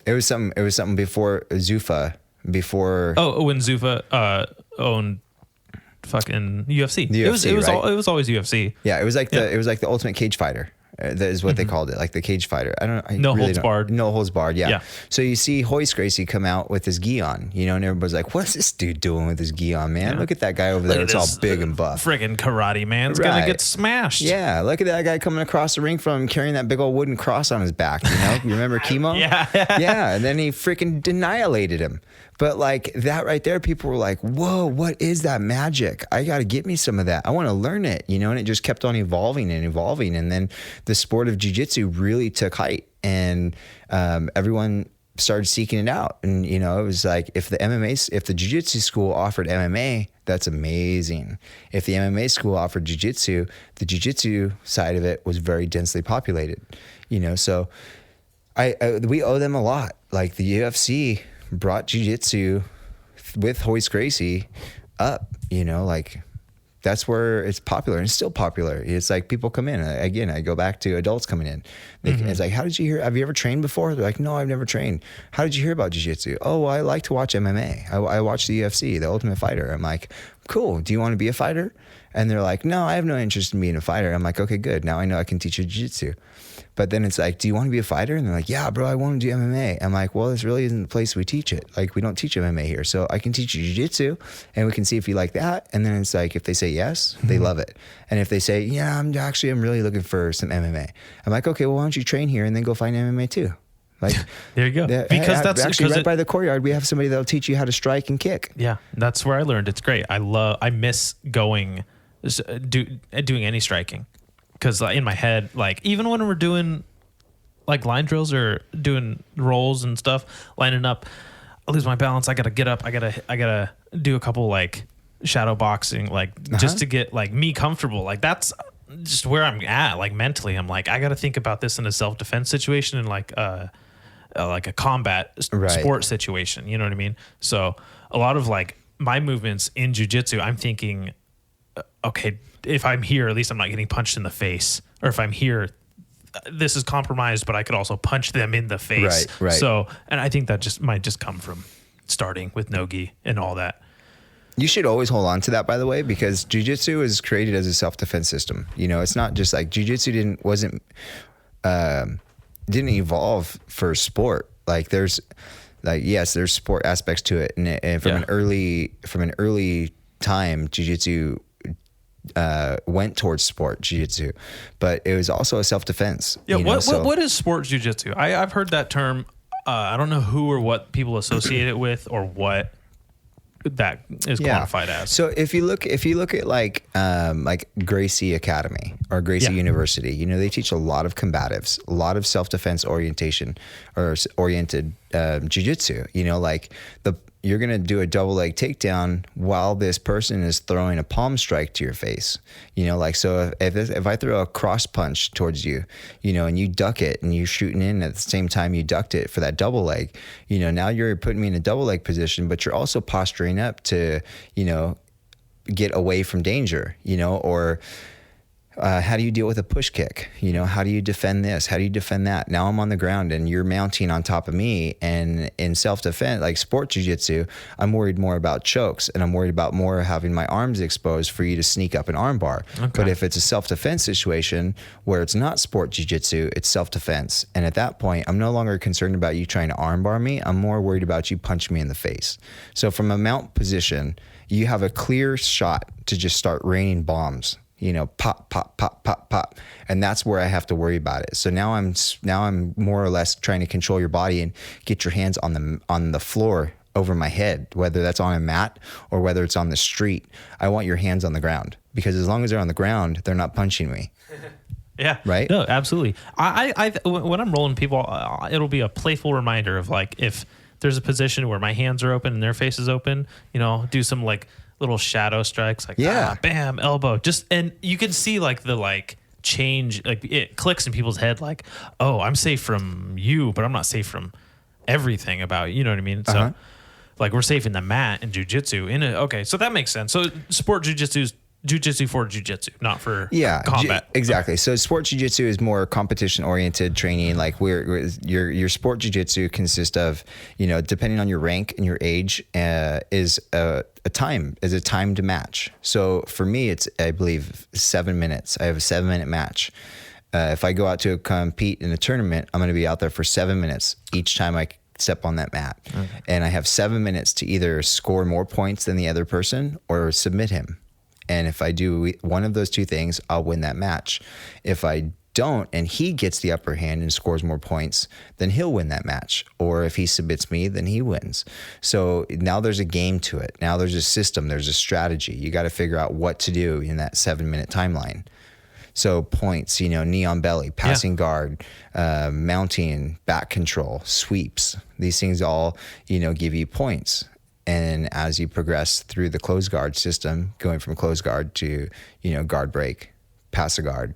it was something before Zuffa, when
Zuffa owned fucking UFC. It was always UFC.
Yeah, it was like the Ultimate Cage Fighter. That is what they called it, like the cage fighter. I don't know. No holds barred. Yeah. So you see Hoist Gracie come out with his gi on, and everybody's like, "What's this dude doing with his gi on, man? Yeah. Look at that guy over there. It's all big and buff.
Friggin' karate man's gonna get smashed."
Yeah. Look at that guy coming across the ring from him carrying that big old wooden cross on his back. You remember Chemo?
Yeah.
Yeah. And then he freaking annihilated him. But like that right there, people were like, whoa, what is that magic? I got to get me some of that. I want to learn it, and it just kept on evolving and evolving. And then the sport of jiu-jitsu really took height, and everyone started seeking it out. And, it was like, if the jiu-jitsu school offered MMA, that's amazing. If the MMA school offered jiu-jitsu, the jiu-jitsu side of it was very densely populated, so we owe them a lot. Like the UFC brought jiu-jitsu with Hoist Gracie up, like that's where it's popular, and it's still popular. It's like people come in again. I go back to adults coming in. It's like, how did you hear? Have you ever trained before? They're like, no, I've never trained. How did you hear about jiu-jitsu? Oh, well, I like to watch MMA. I watch the UFC, the Ultimate Fighter. I'm like, cool. Do you want to be a fighter? And they're like, no, I have no interest in being a fighter. I'm like, okay, good. Now I know I can teach you jiu-jitsu. But then it's like, do you want to be a fighter? And they're like, yeah, bro, I want to do MMA. I'm like, well, this really isn't the place we teach it. Like, we don't teach MMA here. So I can teach you jiu-jitsu, and we can see if you like that. And then it's like, if they say yes, they love it. And if they say, yeah, I'm really looking for some MMA. I'm like, okay, well, why don't you train here and then go find MMA too? Like,
there you go. Because that's
actually right by the courtyard. We have somebody that'll teach you how to strike and kick.
Yeah, that's where I learned. It's great. I miss doing any striking. Because in my head, like even when we're doing like line drills or doing rolls and stuff, lining up, I lose my balance. I gotta get up. I gotta do a couple like shadow boxing, like just to get like me comfortable. Like that's just where I'm at. Like mentally, I'm like I gotta think about this in a self-defense situation and like a combat sport situation. You know what I mean? So a lot of like my movements in jiu-jitsu, I'm thinking, okay, if I'm here, at least I'm not getting punched in the face. Or if I'm here, this is compromised, but I could also punch them in the face.
Right.
So, and I think that might just come from starting with no gi and all that.
You should always hold on to that, by the way, because jiu-jitsu was created as a self-defense system. It's not just like jiu-jitsu didn't evolve for sport. Like there's sport aspects to it, and from an early time, jiu-jitsu went towards sport jiu-jitsu, but it was also a self-defense.
Yeah. What is sport jiu-jitsu? I've heard that term. I don't know who or what people associate it with, or what that is quantified as.
So if you look at like Gracie Academy or Gracie University, they teach a lot of combatives, a lot of self-defense oriented jiu-jitsu. You're going to do a double leg takedown while this person is throwing a palm strike to your face. So if I throw a cross punch towards you, and you duck it and you're shooting in at the same time you ducked it for that double leg, now you're putting me in a double leg position, but you're also posturing up to, get away from danger, or How do you deal with a push kick? You know, how do you defend this? How do you defend that? Now I'm on the ground and you're mounting on top of me. And in self-defense, like sport jiu-jitsu, I'm worried more about chokes and I'm worried about more having my arms exposed for you to sneak up an arm bar.
Okay.
But if it's a self-defense situation where it's not sport jiu-jitsu, it's self-defense. And at that point, I'm no longer concerned about you trying to arm bar me. I'm more worried about you punching me in the face. So from a mount position, you have a clear shot to just start raining bombs. You know, pop, pop, pop, pop, pop. And that's where I have to worry about it. So now I'm more or less trying to control your body and get your hands on the floor over my head, whether that's on a mat or whether it's on the street. I want your hands on the ground because as long as they're on the ground, they're not punching me.
Yeah.
Right?
No, absolutely. I when I'm rolling people, it'll be a playful reminder of like, if there's a position where my hands are open and their face is open, you know, do some like little shadow strikes, like bam, elbow, just, and you can see like the like change, like it clicks in people's head, like, oh, I'm safe from you, but I'm not safe from everything about you. You know what I mean? So like we're safe in the mat in jiu-jitsu. Okay, so that makes sense. So sport jiu-jitsu is jiu-jitsu for jiu-jitsu, not for combat.
Exactly. So sport jiu-jitsu is more competition-oriented training. Like your sport jiu-jitsu consists of, you know, depending on your rank and your age, is a timed match. So for me, it's, I believe, 7 minutes. I have a 7-minute match. If I go out to compete in a tournament, I'm going to be out there for 7 minutes each time I step on that mat. Okay. And I have 7 minutes to either score more points than the other person or submit him. And if I do one of those two things, I'll win that match. If I don't, and he gets the upper hand and scores more points, then he'll win that match. Or if he submits me, then he wins. So now there's a game to it. Now there's a system, there's a strategy. You got to figure out what to do in that 7-minute timeline. So points, you know, knee on belly, passing guard, mounting, back control, sweeps. These things all, you know, give you points. And as you progress through the closed guard system, going from closed guard to, you know, guard break, pass a guard,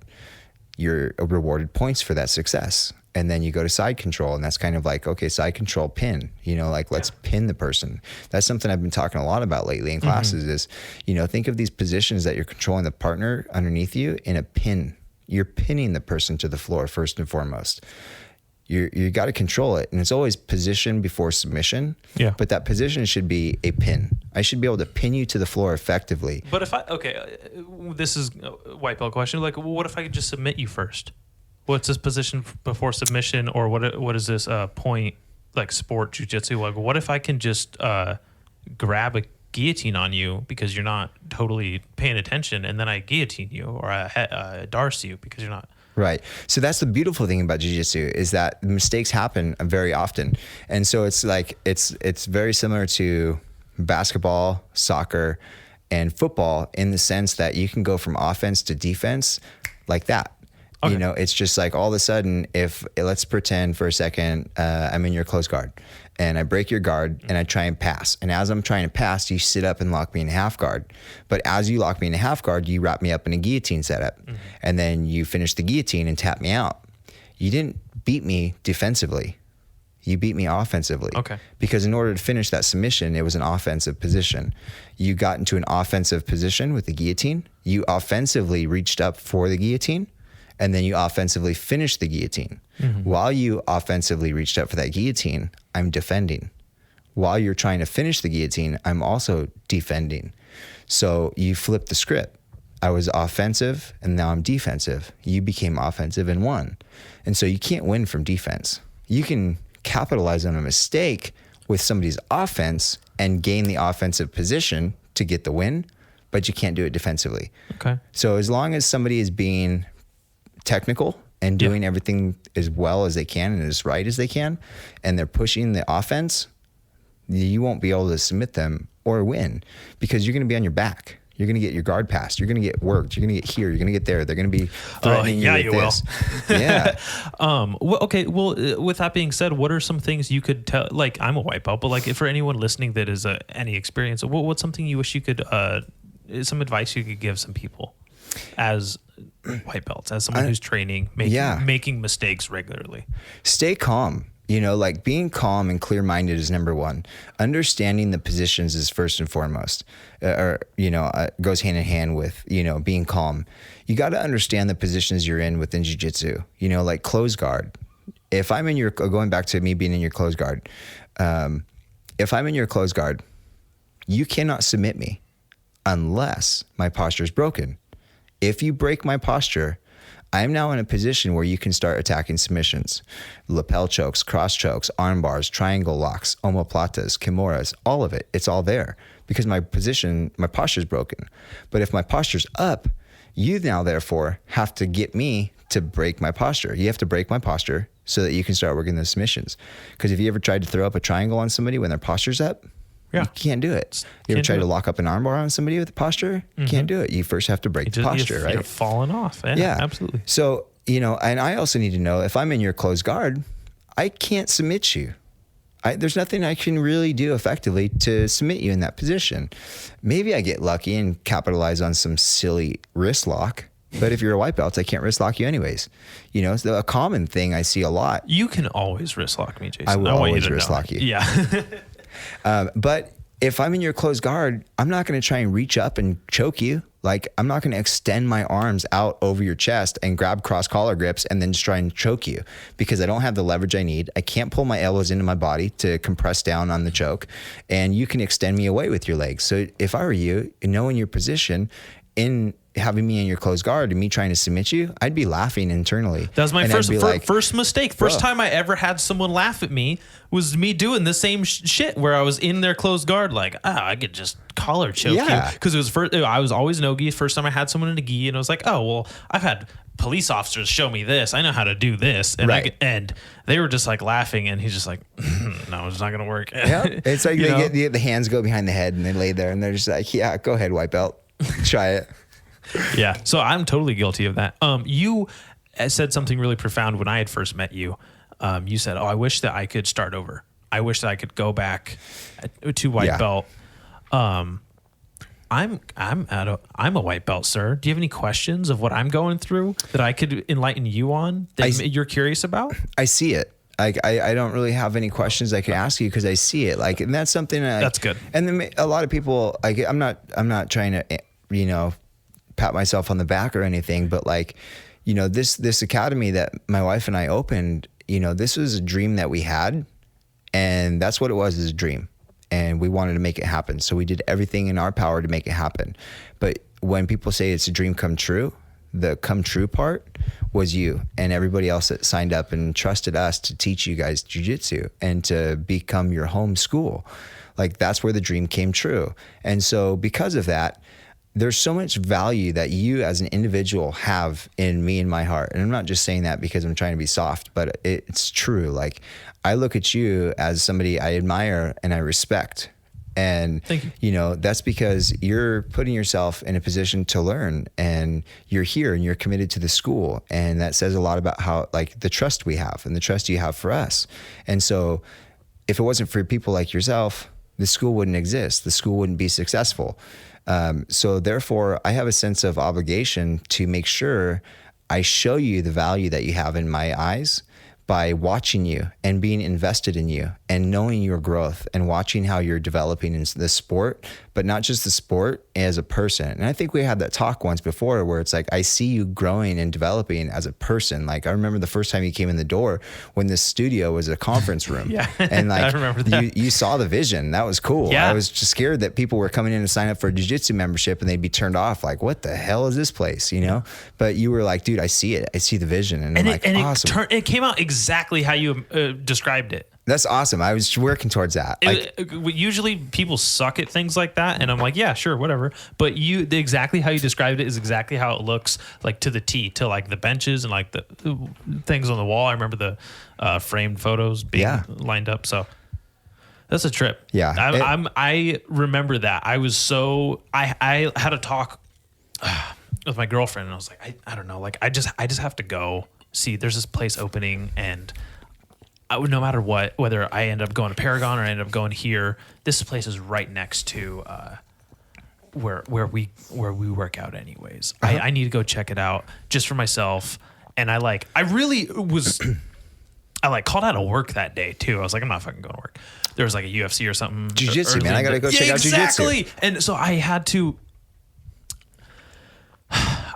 you're rewarded points for that success. And then you go to side control, and that's kind of like, okay, side control, pin, you know, like let's pin the person. That's something I've been talking a lot about lately in classes is, you know, think of these positions that you're controlling the partner underneath you in a pin. You're pinning the person to the floor first and foremost. You got to control it, and it's always position before submission. Yeah. But that position should be a pin. I should be able to pin you to the floor effectively.
But if this is a white belt question. Like, what if I could just submit you first? What's this position before submission, or what is this point like sport jiu-jitsu? Like, what if I can just grab a guillotine on you because you're not totally paying attention, and then I guillotine you or I darce you because you're not.
Right. So that's the beautiful thing about jiu-jitsu is that mistakes happen very often. And so it's like, it's very similar to basketball, soccer, and football in the sense that you can go from offense to defense like that. Okay. You know, it's just like all of a sudden, let's pretend for a second, I'm in your close guard and I break your guard and I try and pass. And as I'm trying to pass, you sit up and lock me in a half guard. But as you lock me in a half guard, you wrap me up in a guillotine setup. Mm-hmm. And then you finish the guillotine and tap me out. You didn't beat me defensively. You beat me offensively. Okay. Because in order to finish that submission, it was an offensive position. You got into an offensive position with the guillotine. You offensively reached up for the guillotine. And then you offensively finished the guillotine. Mm-hmm. While you offensively reached up for that guillotine, I'm defending. While you're trying to finish the guillotine, I'm also defending. So you flip the script. I was offensive and now I'm defensive. You became offensive and won. And so you can't win from defense. You can capitalize on a mistake with somebody's offense and gain the offensive position to get the win, but you can't do it defensively. Okay. So as long as somebody is being technical and doing everything as well as they can and as right as they can, and they're pushing the offense, you won't be able to submit them or win because you're going to be on your back. You're going to get your guard passed. You're going to get worked. You're going to get here. You're going to get there. They're going to be threatening you with this. Yeah.
With that being said, what are some things you could tell? Like, I'm a white belt, but like for anyone listening that is any experience, what's something you wish you could, some advice you could give some people as white belts, as someone who's training, making mistakes regularly?
Stay calm. You know, like being calm and clear-minded is number one. Understanding the positions is first and foremost, goes hand in hand with, being calm. You got to understand the positions you're in within jiu-jitsu, like close guard. If I'm in going back to me being in your close guard, if I'm in your close guard, you cannot submit me unless my posture is broken. If you break my posture, I'm now in a position where you can start attacking submissions, lapel chokes, cross chokes, arm bars, triangle locks, omoplatas, kimuras, all of it. It's all there because my posture is broken. But if my posture's up, you now therefore have to get me to break my posture. You have to break my posture so that you can start working the submissions. Because if you ever tried to throw up a triangle on somebody when their posture's up, you can't do it. You ever tried to lock up an armbar on somebody with a posture? You can't do it. You first have to break the posture, right?
You're falling off. Yeah, absolutely.
So, and I also need to know if I'm in your closed guard, I can't submit you. There's nothing I can really do effectively to submit you in that position. Maybe I get lucky and capitalize on some silly wrist lock. But if you're a white belt, I can't wrist lock you anyways. It's a common thing I see a lot.
You can always wrist lock me, Jason.
I will always wrist lock you.
Yeah.
But if I'm in your closed guard, I'm not going to try and reach up and choke you. Like, I'm not going to extend my arms out over your chest and grab cross collar grips and then just try and choke you because I don't have the leverage I need. I can't pull my elbows into my body to compress down on the choke, and you can extend me away with your legs. So if I were you, knowing your position in having me in your closed guard and me trying to submit you, I'd be laughing internally.
That was my first mistake. First time I ever had someone laugh at me was me doing the same shit where I was in their closed guard, like, I could just collar choke you. Because it was I was always no gi. First time I had someone in a gi, and I was like, oh, well, I've had police officers show me this. I know how to do this. And and they were just like laughing, and he's just like, no, it's not going to work.
It's like they get the hands go behind the head and they lay there and they're just like, yeah, go ahead, white belt. Try it.
Yeah. So I'm totally guilty of that. You said something really profound when I had first met you. You said, I wish that I could start over. I wish that I could go back to white belt. I'm a white belt, sir. Do you have any questions of what I'm going through that I could enlighten you on that you're curious about?
I see it. I don't really have any questions I can ask you because I see it. Like, and that's something
that's good.
And then a lot of people, I'm not trying to, pat myself on the back or anything, but this academy that my wife and I opened, this was a dream that we had, and that's what it was, is a dream. And we wanted to make it happen. So we did everything in our power to make it happen. But when people say it's a dream come true, the come true part was you and everybody else that signed up and trusted us to teach you guys jiu-jitsu and to become your home school. Like, that's where the dream came true. And so because of that, there's so much value that you as an individual have in me and my heart. And I'm not just saying that because I'm trying to be soft, but it's true. Like, I look at you as somebody I admire and I respect. And,
thank you.
That's because you're putting yourself in a position to learn, and you're here and you're committed to the school. And that says a lot about how, the trust we have and the trust you have for us. And so if it wasn't for people like yourself, the school wouldn't exist. The school wouldn't be successful. So therefore, I have a sense of obligation to make sure I show you the value that you have in my eyes by watching you and being invested in you and knowing your growth and watching how you're developing in the sport, but not just the sport, as a person. And I think we had that talk once before where it's like, I see you growing and developing as a person. Like, I remember the first time you came in the door when this studio was a conference room. And
I remember that.
You saw the vision. That was cool.
Yeah.
I was just scared that people were coming in to sign up for a jiu-jitsu membership and they'd be turned off. Like, what the hell is this place? But you were like, dude, I see it. I see the vision. And I'm like, awesome.
It came out exactly how you described it.
That's awesome. I was working towards that.
Usually people suck at things like that, and I'm like, yeah, sure, whatever. But exactly how you described it is exactly how it looks, like to the T, to like the benches and like the things on the wall. I remember the framed photos being lined up. So that's a trip.
Yeah,
I remember that. I had a talk with my girlfriend, and I was like, I don't know, like I just have to go see. There's this place opening, and I would, no matter what, whether I end up going to Paragon or I end up going here, this place is right next to where we work out anyways. I need to go check it out just for myself. And I I like called out of work that day too. I was like, I'm not fucking going to work. There was like a UFC or something.
Jiu-Jitsu, man. I got to go check out Jiu-Jitsu.
Exactly. And so I had to,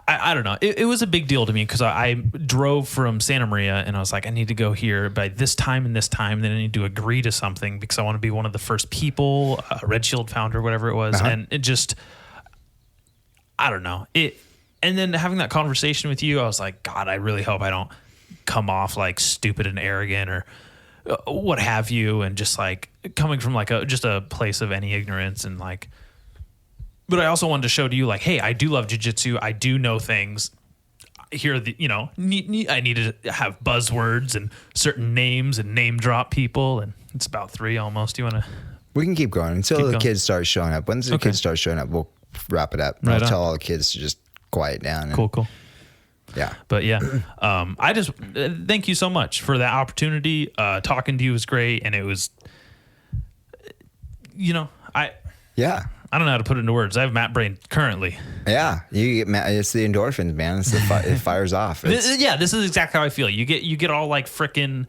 I don't know. It was a big deal to me because I drove from Santa Maria and I was like, I need to go here by this time and this time. Then I need to agree to something because I want to be one of the first people, Red Shield founder, whatever it was. And it just, I don't know. And then having that conversation with you, I was like, God, I really hope I don't come off like stupid and arrogant or what have you. And just like coming from like just a place of any ignorance and like, but I also wanted to show to you, like, hey, I do love jiu-jitsu. I do know things. Here, I need to have buzzwords and certain names and name drop people. And it's about 3 almost. Do you want to?
We can keep going until the kids start showing up. Once the kids start showing up, we'll wrap it up.
Right
I'll tell all the kids to just quiet down. And,
Cool.
Yeah.
But yeah, I just thank you so much for that opportunity. Talking to you was great. And it was,
Yeah.
I don't know how to put it into words. I have Matt brain currently.
Yeah, you get it's the endorphins, man. It's it fires off.
This is exactly how I feel. You get all like frickin'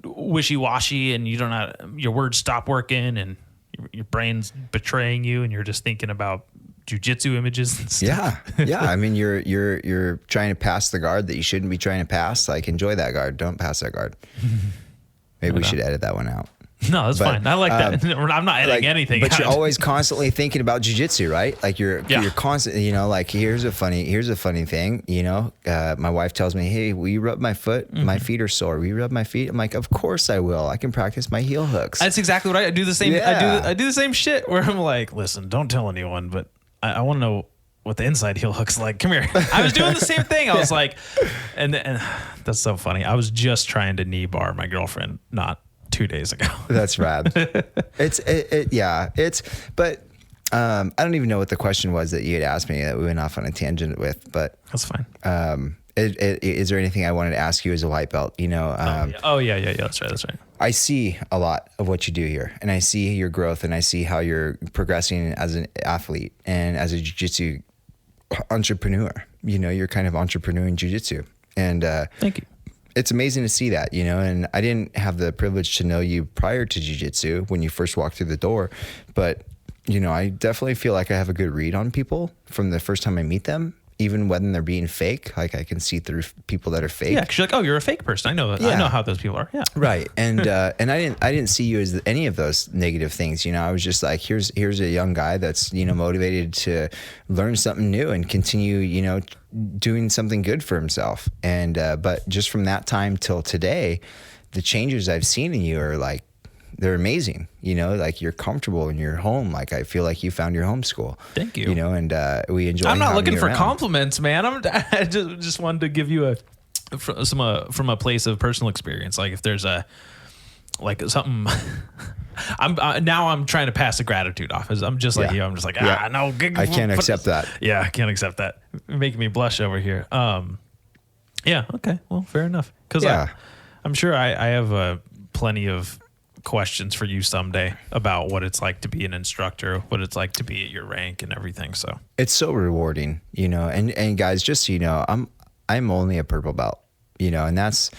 wishy-washy, and you don't know, your words stop working, and your brain's betraying you, and you're just thinking about jiu-jitsu images and stuff.
Yeah. I mean, you're trying to pass the guard that you shouldn't be trying to pass. Like, enjoy that guard. Don't pass that guard. Maybe we should edit that one out.
No, that's fine. I like that. I'm not editing anything.
But you're always constantly thinking about jiu-jitsu, right? Like you're constantly, like here's a funny thing, my wife tells me, hey, will you rub my foot? My feet are sore. Will you rub my feet? I'm like, of course I will. I can practice my heel hooks.
That's exactly what I do. The same.
Yeah.
I do the same shit where I'm like, listen, don't tell anyone, but I want to know what the inside heel hooks like. Come here. I was doing the same thing. I was like, and that's so funny. I was just trying to knee bar my girlfriend, not 2 days ago.
That's rad. But I don't even know what the question was that you had asked me that we went off on a tangent with, but
That's fine.
Is there anything I wanted to ask you as a white belt?
Oh yeah. That's right.
I see a lot of what you do here, and I see your growth, and I see how you're progressing as an athlete and as a jiu-jitsu entrepreneur. You're kind of entrepreneuring jiu-jitsu, and
Thank you.
it's amazing to see that, and I didn't have the privilege to know you prior to jiu-jitsu when you first walked through the door, but I definitely feel like I have a good read on people from the first time I meet them, even when they're being fake. Like I can see through people that are fake.
Yeah, because you're like, oh, you're a fake person. I know that.
Yeah.
I know how those people are. Yeah.
Right. And I didn't see you as any of those negative things. I was just like, here's a young guy that's, motivated to learn something new and continue, doing something good for himself. And, but just from that time till today, the changes I've seen in you are like, they're amazing. Like you're comfortable in your home. Like I feel like you found your home school.
Thank you.
And we enjoy.
I'm not
having
looking
you
for
around.
compliments, man. I just wanted to give you from a place of personal experience. Like if there's something, I'm trying to pass the gratitude off. I'm just like you. I'm just like no.
I can't accept that.
Yeah, I can't accept that. You're making me blush over here. Yeah. Okay. Well, fair enough. Because I'm sure I have plenty of questions for you someday about what it's like to be an instructor, what it's like to be at your rank and everything. So
it's so rewarding, and guys, just so you know, I'm only a purple belt, and that's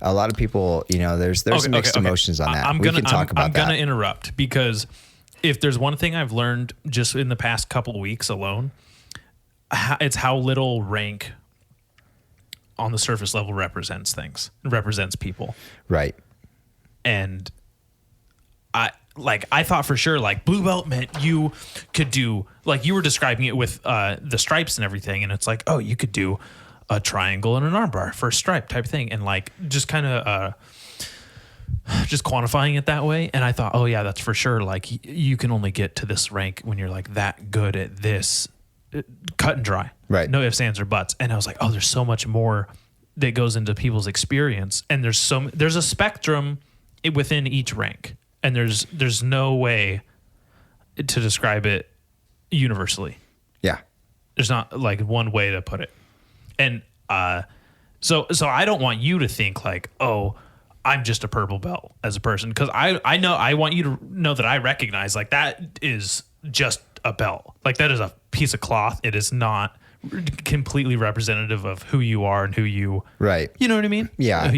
a lot of people, there's mixed emotions on that. We can talk about that.
I'm going to interrupt because if there's one thing I've learned just in the past couple of weeks alone, it's how little rank on the surface level represents people. Right. And I thought for sure like blue belt meant you could do, like you were describing it with the stripes and everything, and it's like, oh, you could do a triangle and an armbar for a stripe type thing, and like just kind of just quantifying it that way. And I thought, oh yeah, that's for sure. Like you can only get to this rank when you're like that good at this, cut and dry, right? No ifs, ands, or buts. And I was like, oh, there's so much more that goes into people's experience, and there's a spectrum within each rank. And there's no way to describe it universally. Yeah. There's not like one way to put it. And so I don't want you to think like, oh, I'm just a purple belt as a person. Because I want you to know that I recognize like that is just a belt. Like that is a piece of cloth. It is not completely representative of who you are and who you... Right. You know what I mean? Yeah.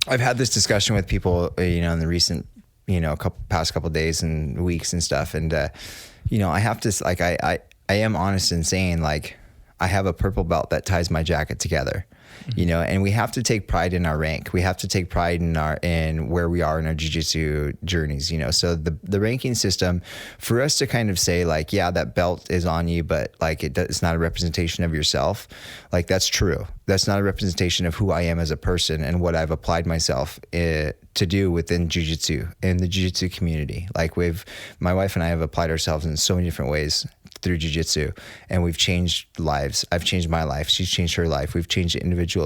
I've had this discussion with people, in the recent, past couple days and weeks and stuff. And, I have to, like, I am honest in saying, like, I have a purple belt that ties my jacket together, and we have to take pride in our rank. We have to take pride in where we are in our jiu-jitsu journeys, So the ranking system, for us to kind of say, like, yeah, that belt is on you, but like it's not a representation of yourself. Like, that's true. That's not a representation of who I am as a person and what I've applied myself to do within jiu-jitsu, in the jiu-jitsu community. Like, my wife and I have applied ourselves in so many different ways through jiu-jitsu, and we've changed lives. I've changed my life. She's changed her life. We've changed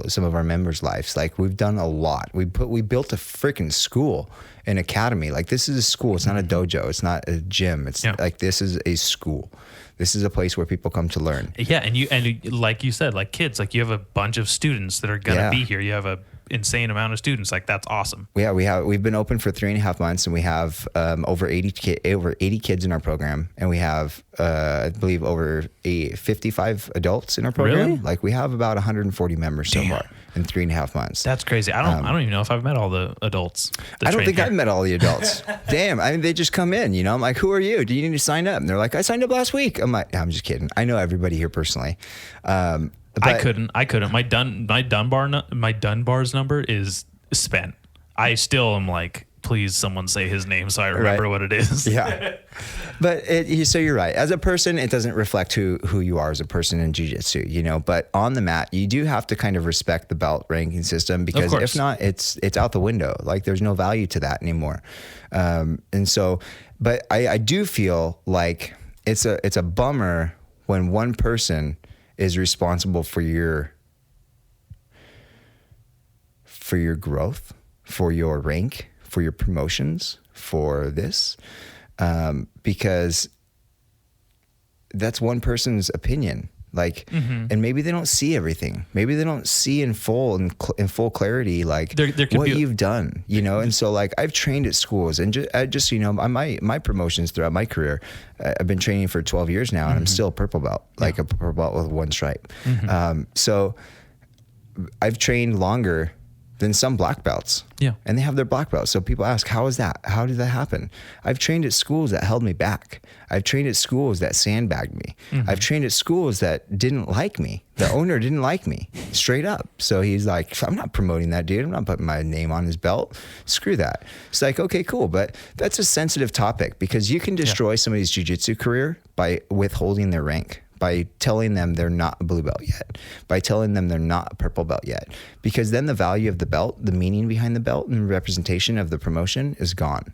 some of our members' lives. Like, we've done a lot. We built a freaking school, an academy. Like, this is a school. It's not a dojo. It's not a gym. It's like, this is a school. This is a place where people come to learn.
Yeah. And like you said, like kids, like you have a bunch of students that are going to be here. You have a insane amount of students. Like, that's awesome.
Yeah, we've been open for 3.5 months, and we have over 80 kids in our program, and we have I believe over 55 adults in our program.
Really?
Like, we have about 140 members so far in 3.5 months.
That's crazy. I don't even know if I've met all the adults.
I don't think I've met all the adults. Damn. I mean, they just come in, I'm like, who are you? Do you need to sign up? And they're like, I signed up last week. I'm like, I'm just kidding. I know everybody here personally.
I couldn't. My Dunbar's number is spent. I still am like, please, someone say his name so I remember what it is.
Yeah. But so you're right. As a person, it doesn't reflect who you are as a person in jiu-jitsu, But on the mat, you do have to kind of respect the belt ranking system, because if not, it's out the window. Like, there's no value to that anymore. And so, but I do feel like it's a bummer when one person is responsible for your growth, for your rank, for your promotions, for this, because that's one person's opinion. Like, and maybe they don't see everything. Maybe they don't see in full clarity, like
there
what you've done, And so, like, I've trained at schools, and just my promotions throughout my career, I've been training for 12 years now, and I'm still a purple belt, like a purple belt with one stripe. So I've trained longer than some black belts.
Yeah.
And they have their black belts. So people ask, how is that? How did that happen? I've trained at schools that held me back. I've trained at schools that sandbagged me. I've trained at schools that didn't like me. The owner didn't like me, straight up. So he's like, I'm not promoting that dude. I'm not putting my name on his belt. Screw that. It's like, okay, cool. But that's a sensitive topic, because you can destroy somebody's jiu-jitsu career by withholding their rank, by telling them they're not a blue belt yet, by telling them they're not a purple belt yet, because then the value of the belt, the meaning behind the belt, and representation of the promotion is gone.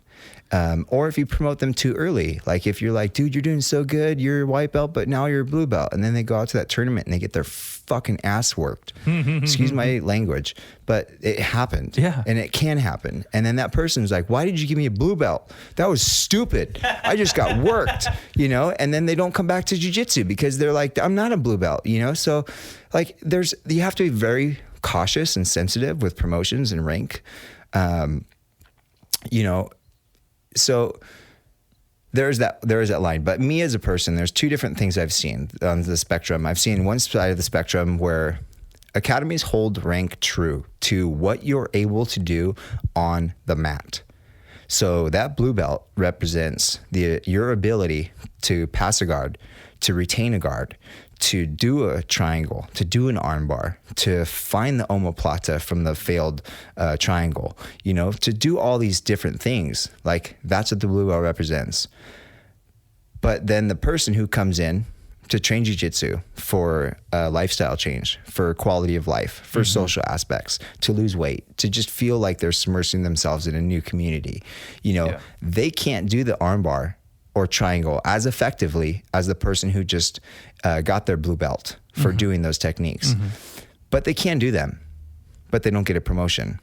Or if you promote them too early, like if you're like, dude, you're doing so good, you're a white belt, but now you're a blue belt, and then they go out to that tournament and they get their fucking ass worked. Excuse my language, but it happened.
Yeah.
And it can happen. And then that person's like, why did you give me a blue belt? That was stupid. I just got worked, and then they don't come back to jiu-jitsu because they're like, I'm not a blue belt, So like you have to be very cautious and sensitive with promotions and rank. So there is that line. But me as a person, there's two different things I've seen on the spectrum. I've seen one side of the spectrum where academies hold rank true to what you're able to do on the mat. So that blue belt represents your ability to pass a guard, to retain a guard, to do a triangle, to do an armbar, to find the omoplata from the failed triangle, to do all these different things. Like, that's what the blue belt represents. But then the person who comes in to train jiu-jitsu for a lifestyle change, for quality of life, for social aspects, to lose weight, to just feel like they're submersing themselves in a new community, they can't do the armbar or triangle as effectively as the person who just got their blue belt for doing those techniques. But they can do them, but they don't get a promotion.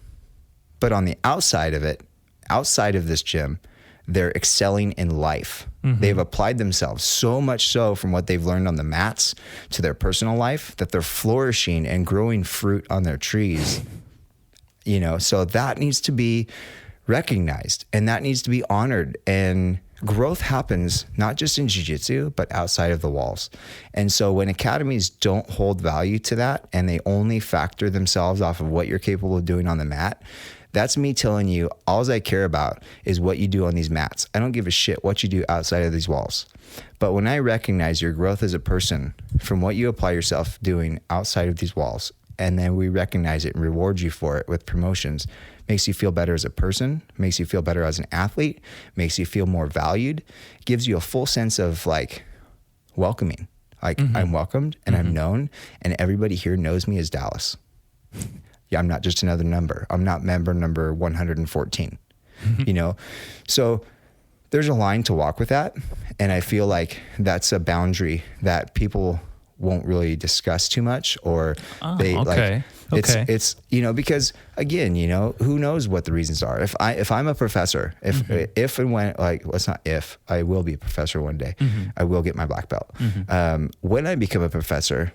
But on the outside of it, outside of this gym, they're excelling in life. They've applied themselves so much so from what they've learned on the mats to their personal life that they're flourishing and growing fruit on their trees. So that needs to be recognized, and that needs to be honored. And growth happens not just in jiu-jitsu, but outside of the walls. And so when academies don't hold value to that and they only factor themselves off of what you're capable of doing on the mat, that's me telling you, all I care about is what you do on these mats. I don't give a shit what you do outside of these walls. But when I recognize your growth as a person from what you apply yourself doing outside of these walls, and then we recognize it and reward you for it with promotions, makes you feel better as a person, makes you feel better as an athlete, makes you feel more valued, gives you a full sense of like welcoming. Like I'm welcomed and I'm known, and everybody here knows me as Dallas. Yeah, I'm not just another number. I'm not member number 114, you know? So there's a line to walk with that. And I feel like that's a boundary that people won't really discuss too much, or it's, you know, because again, you know, who knows what the reasons are. If I'm a professor, if and when, like, well, it's not if, I will be a professor one day, I will get my black belt. When I become a professor,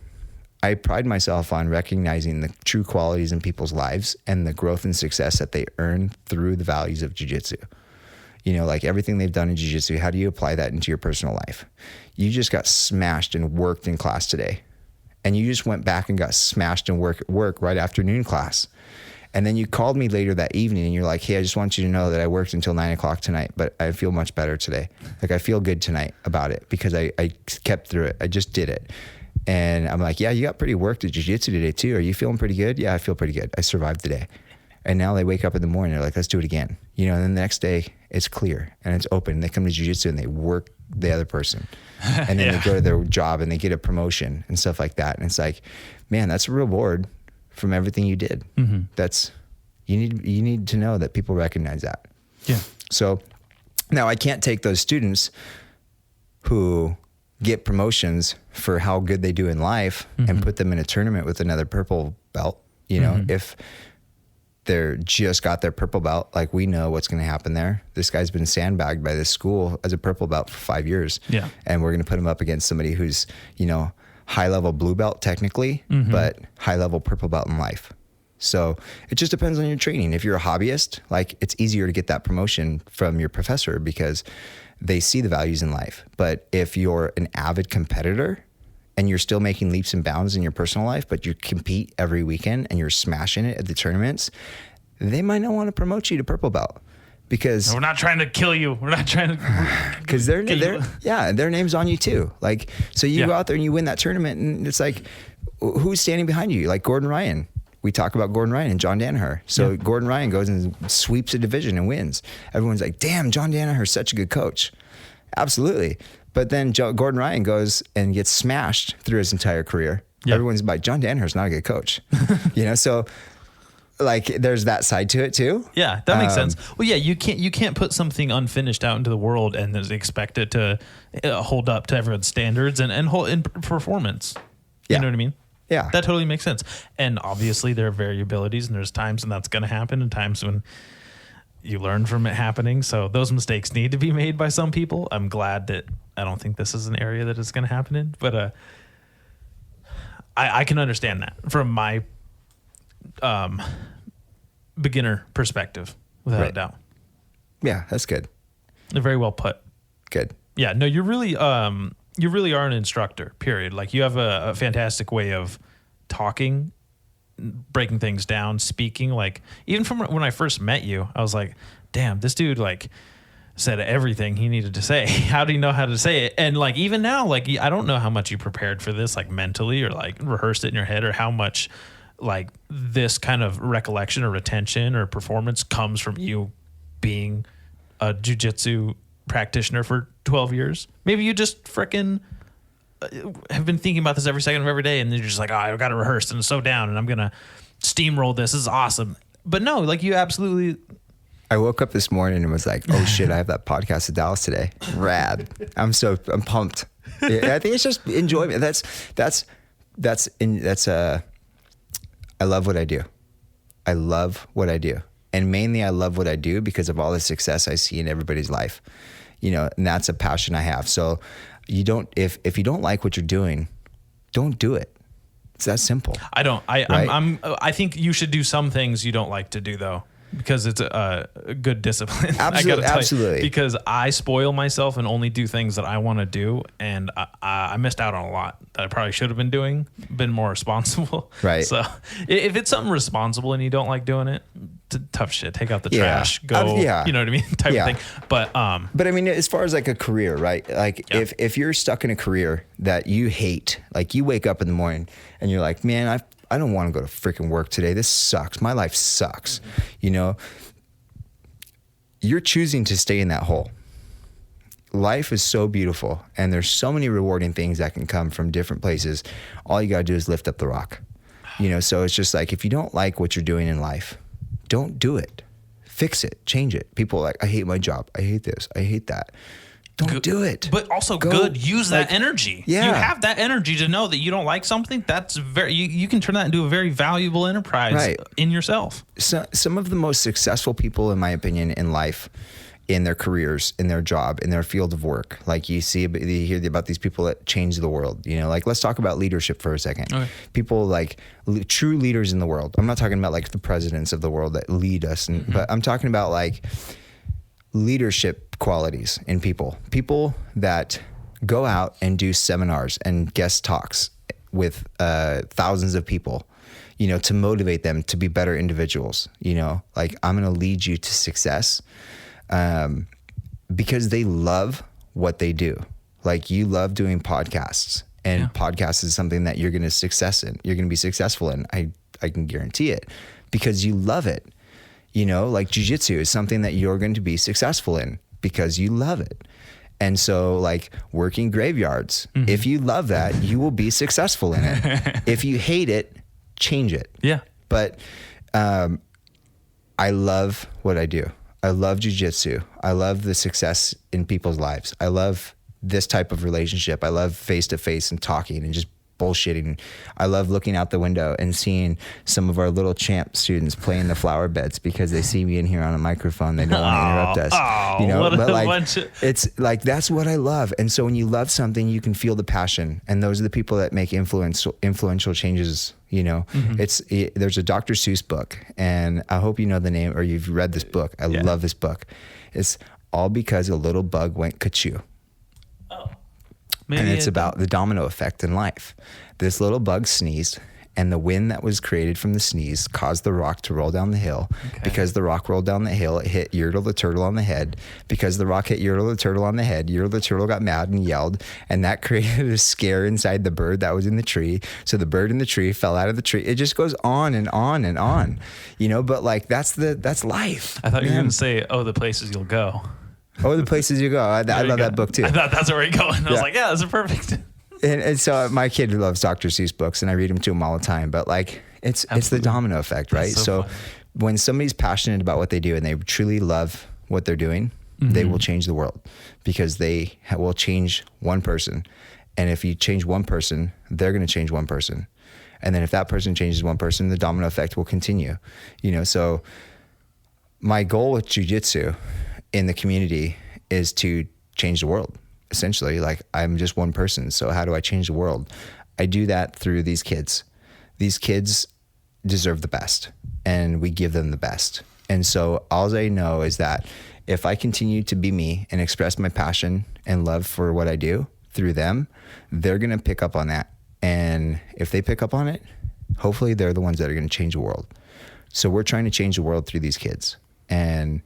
I pride myself on recognizing the true qualities in people's lives and the growth and success that they earn through the values of jiu-jitsu. You know, like everything they've done in jiu-jitsu, how do you apply that into your personal life? You just got smashed and worked in class today. And you just went back and got smashed and work right after noon class. And then you called me later that evening and you're like, hey, I just want you to know that I worked until 9 o'clock tonight, but I feel much better today. Like I feel good tonight about it because I kept through it. I just did it. And I'm like, yeah, you got pretty worked at jiu-jitsu today too. Are you feeling pretty good? Yeah, I feel pretty good. I survived the day. And now they wake up in the morning, they're like, let's do it again. You know, and then the next day it's clear and it's open. They come to jiu-jitsu and they work the other person. And then they go to their job and they get a promotion and stuff like that. And it's like, man, that's a reward from everything you did. That's, you need to know that people recognize that.
Yeah.
So now I can't take those students who get promotions for how good they do in life and put them in a tournament with another purple belt. You know, if they're just got their purple belt, like we know what's going to happen there. This guy's been sandbagged by this school as a purple belt for 5 years.
Yeah.
And we're going to put him up against somebody who's, you know, high level blue belt technically, but high level purple belt in life. So it just depends on your training. If you're a hobbyist, like it's easier to get that promotion from your professor because they see the values in life. But if you're an avid competitor and you're still making leaps and bounds in your personal life, but you compete every weekend and you're smashing it at the tournaments, they might not want to promote you to purple belt because
we're not trying to kill you. We're not trying to
because their name's on you too. Like, so you go out there and you win that tournament and it's like, who's standing behind you? Like Gordon Ryan. We talk about Gordon Ryan and John Danaher. So Gordon Ryan goes and sweeps a division and wins. Everyone's like, damn, John Danaher's such a good coach. Absolutely. But then Gordon Ryan goes and gets smashed through his entire career. Yep. Everyone's like, John Danaher's not a good coach. You know, so like there's that side to it too.
Yeah, that makes sense. Well, yeah, you can't put something unfinished out into the world and then expect it to hold up to everyone's standards and hold in performance. You know what I mean?
Yeah.
That totally makes sense. And obviously there are variabilities and there's times when that's going to happen and times when you learn from it happening. So those mistakes need to be made by some people. I'm glad that I don't think this is an area that it's going to happen in, but I can understand that from my beginner perspective, without a doubt.
Yeah, that's good.
They're very well put.
Good.
Yeah, no, you really are an instructor, period. Like you have a fantastic way of talking, breaking things down, speaking. Like even from when I first met you, I was like, damn, this dude like said everything he needed to say. How do you know how to say it? And like, even now, like, I don't know how much you prepared for this, like mentally or like rehearsed it in your head, or how much like this kind of recollection or retention or performance comes from you being a jiu-jitsu practitioner for 12 years. Maybe you just frickin' have been thinking about this every second of every day, and then you're just like, oh, I've got to rehearse and it's so down and I'm going to steamroll this. This is awesome. But no, like you absolutely...
I woke up this morning and was like, oh shit, I have that podcast in Dallas today. Rad. I'm pumped. I think it's just enjoyment. I love what I do. I love what I do. And mainly I love what I do because of all the success I see in everybody's life, you know, and that's a passion I have. So if you don't like what you're doing, don't do it. It's that simple.
I don't. I think you should do some things you don't like to do though. because it's a good discipline.
Absolutely, absolutely.
Because I spoil myself and only do things that I want to do, and I missed out on a lot that I probably should have been doing, been more responsible.
Right.
So if it's something responsible and you don't like doing it, tough shit. Take out the
Yeah.
trash. Go.
Yeah.
You know what I mean? Type
Yeah.
of thing. But
I mean, as far as like a career, right? Like
Yeah.
if you're stuck in a career that you hate, like you wake up in the morning and you're like, man, I don't want to go to freaking work today. This sucks. My life sucks. You know, you're choosing to stay in that hole. Life is so beautiful and there's so many rewarding things that can come from different places. All you got to do is lift up the rock. You know, so it's just like, if you don't like what you're doing in life, don't do it. Fix it, change it. People are like, I hate my job. I hate this. I hate that. Don't do it.
But also
Go,
good. Use
like,
that energy.
yeah.
You have that energy to know that you don't like something. That's you can turn that into a very valuable enterprise
Right.
in yourself.
So, some of the most successful people, in my opinion, in life, in their careers, in their job, in their field of work, like you hear about these people that change the world. You know, like let's talk about leadership for a second.
Okay.
People like true leaders in the world. I'm not talking about like the presidents of the world that lead us, but I'm talking about like leadership qualities in people that go out and do seminars and guest talks with thousands of people, you know, to motivate them to be better individuals. You know, like I'm going to lead you to success, because they love what they do. Like you love doing podcasts, and podcasts is something that you're going to be successful in. I can guarantee it, because you love it. You know, like jiu-jitsu is something that you're going to be successful in because you love it. And so like working graveyards, if you love that, you will be successful in it. If you hate it, change it.
Yeah.
But I love what I do. I love jiu-jitsu. I love the success in people's lives. I love this type of relationship. I love face-to-face and talking and just bullshitting. I love looking out the window and seeing some of our little champ students playing the flower beds because they see me in here on a microphone. They don't want to interrupt us. You know, but like it's like that's what I love. And so when you love something, you can feel the passion. And those are the people that make influential changes. You know, there's a Dr. Seuss book, and I hope you know the name or you've read this book. I love this book. It's all because a little bug went ka-choo. And it's about the domino effect in life. This little bug sneezed, and the wind that was created from the sneeze caused the rock to roll down the hill. Okay. Because the rock rolled down the hill, it hit Yertle the turtle on the head. Because the rock hit Yertle the turtle on the head, Yertle the turtle got mad and yelled, and that created a scare inside the bird that was in the tree. So the bird in the tree fell out of the tree. It just goes on and on and on, you know. But like that's life.
I thought you were going to say, "Oh, the places you'll go."
Oh, the places you go. I love that book too.
I thought that's where you're going. I was like, yeah, that's perfect.
And so my kid loves Dr. Seuss books, and I read them to him all the time. But like, it's the domino effect, right? So when somebody's passionate about what they do and they truly love what they're doing, they will change the world because they will change one person. And if you change one person, they're going to change one person. And then if that person changes one person, the domino effect will continue. You know, so my goal with jiu-jitsu in the community is to change the world. Essentially, like I'm just one person. So how do I change the world? I do that through these kids. These kids deserve the best, and we give them the best. And so all I know is that if I continue to be me and express my passion and love for what I do through them, they're going to pick up on that. And if they pick up on it, hopefully they're the ones that are going to change the world. So we're trying to change the world through these kids. And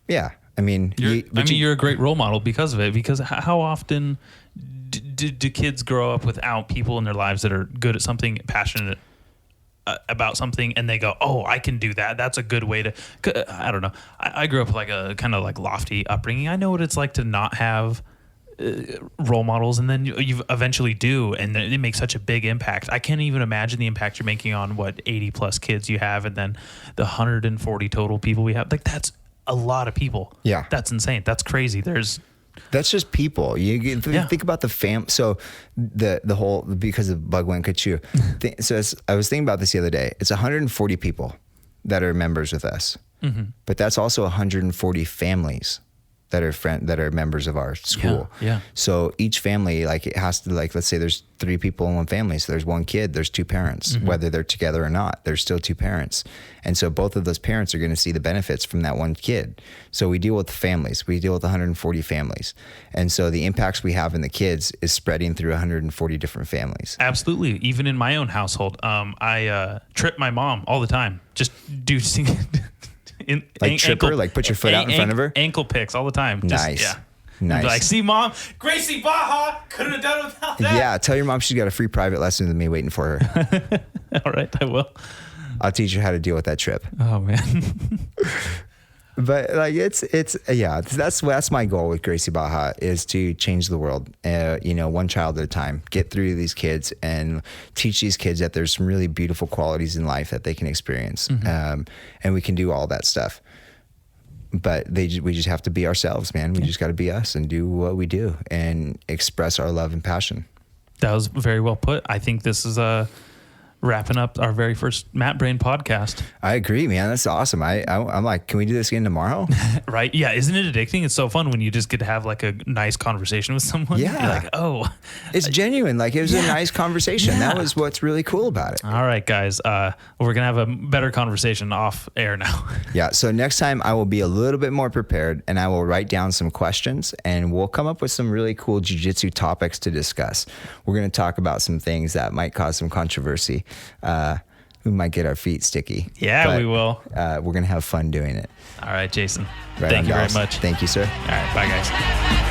yeah, I mean,
you're a great role model because of it. Because how often do kids grow up without people in their lives that are good at something, passionate about something, and they go, "Oh, I can do that. That's a good way to." I don't know. I grew up like a kind of like lofty upbringing. I know what it's like to not have role models, and then you eventually do, and it makes such a big impact. I can't even imagine the impact you're making on what 80 plus kids you have, and then the 140 total people we have. Like that's a lot of people.
Yeah.
That's insane. That's crazy.
That's just people. You think about the fam. So the whole, because of bug went ka-choo. So I was thinking about this the other day. It's 140 people that are members with us, but that's also 140 families that are members of our school.
Yeah.
So each family, like it has to, like, let's say there's 3 people in one family. So there's 1 kid, there's 2 parents, whether they're together or not, there's still 2 parents. And so both of those parents are going to see the benefits from that 1 kid. So we deal with the families, we deal with 140 families. And so the impacts we have in the kids is spreading through 140 different families.
Absolutely. Even in my own household, I trip my mom all the time. Just do
Trip her, like put your foot out in front of her?
Ankle picks all the time.
Nice.
Yeah.
Nice.
Like, see, Mom, Gracie Baja couldn't have done it without that.
Yeah, tell your mom she's got a free private lesson with me waiting for her.
All right, I will.
I'll teach her how to deal with that trip.
Oh, man.
But like that's my goal with Gracie Baja is to change the world, 1 child at a time, get through these kids and teach these kids that there's some really beautiful qualities in life that they can experience. And we can do all that stuff. But we just have to be ourselves, man. We just got to be us and do what we do and express our love and passion.
That was very well put. I think this is wrapping up our very first Matt Brain podcast.
I agree, man. That's awesome. I'm like, can we do this again tomorrow?
Right? Yeah. Isn't it addicting? It's so fun when you just get to have like a nice conversation with someone.
Yeah.
You're like, oh,
it's genuine. Like it was a nice conversation.
Yeah.
That was what's really cool about it.
All right, guys. We're going to have a better conversation off air now.
Yeah. So next time I will be a little bit more prepared and I will write down some questions and we'll come up with some really cool jiu-jitsu topics to discuss. We're going to talk about some things that might cause some controversy. We might get our feet sticky.
Yeah,
but,
we will.
We're going to have fun doing it.
All right, Jason.
Right
Thank
on,
you very
Dallas.
much.
Thank you, sir.
All right. Bye, guys.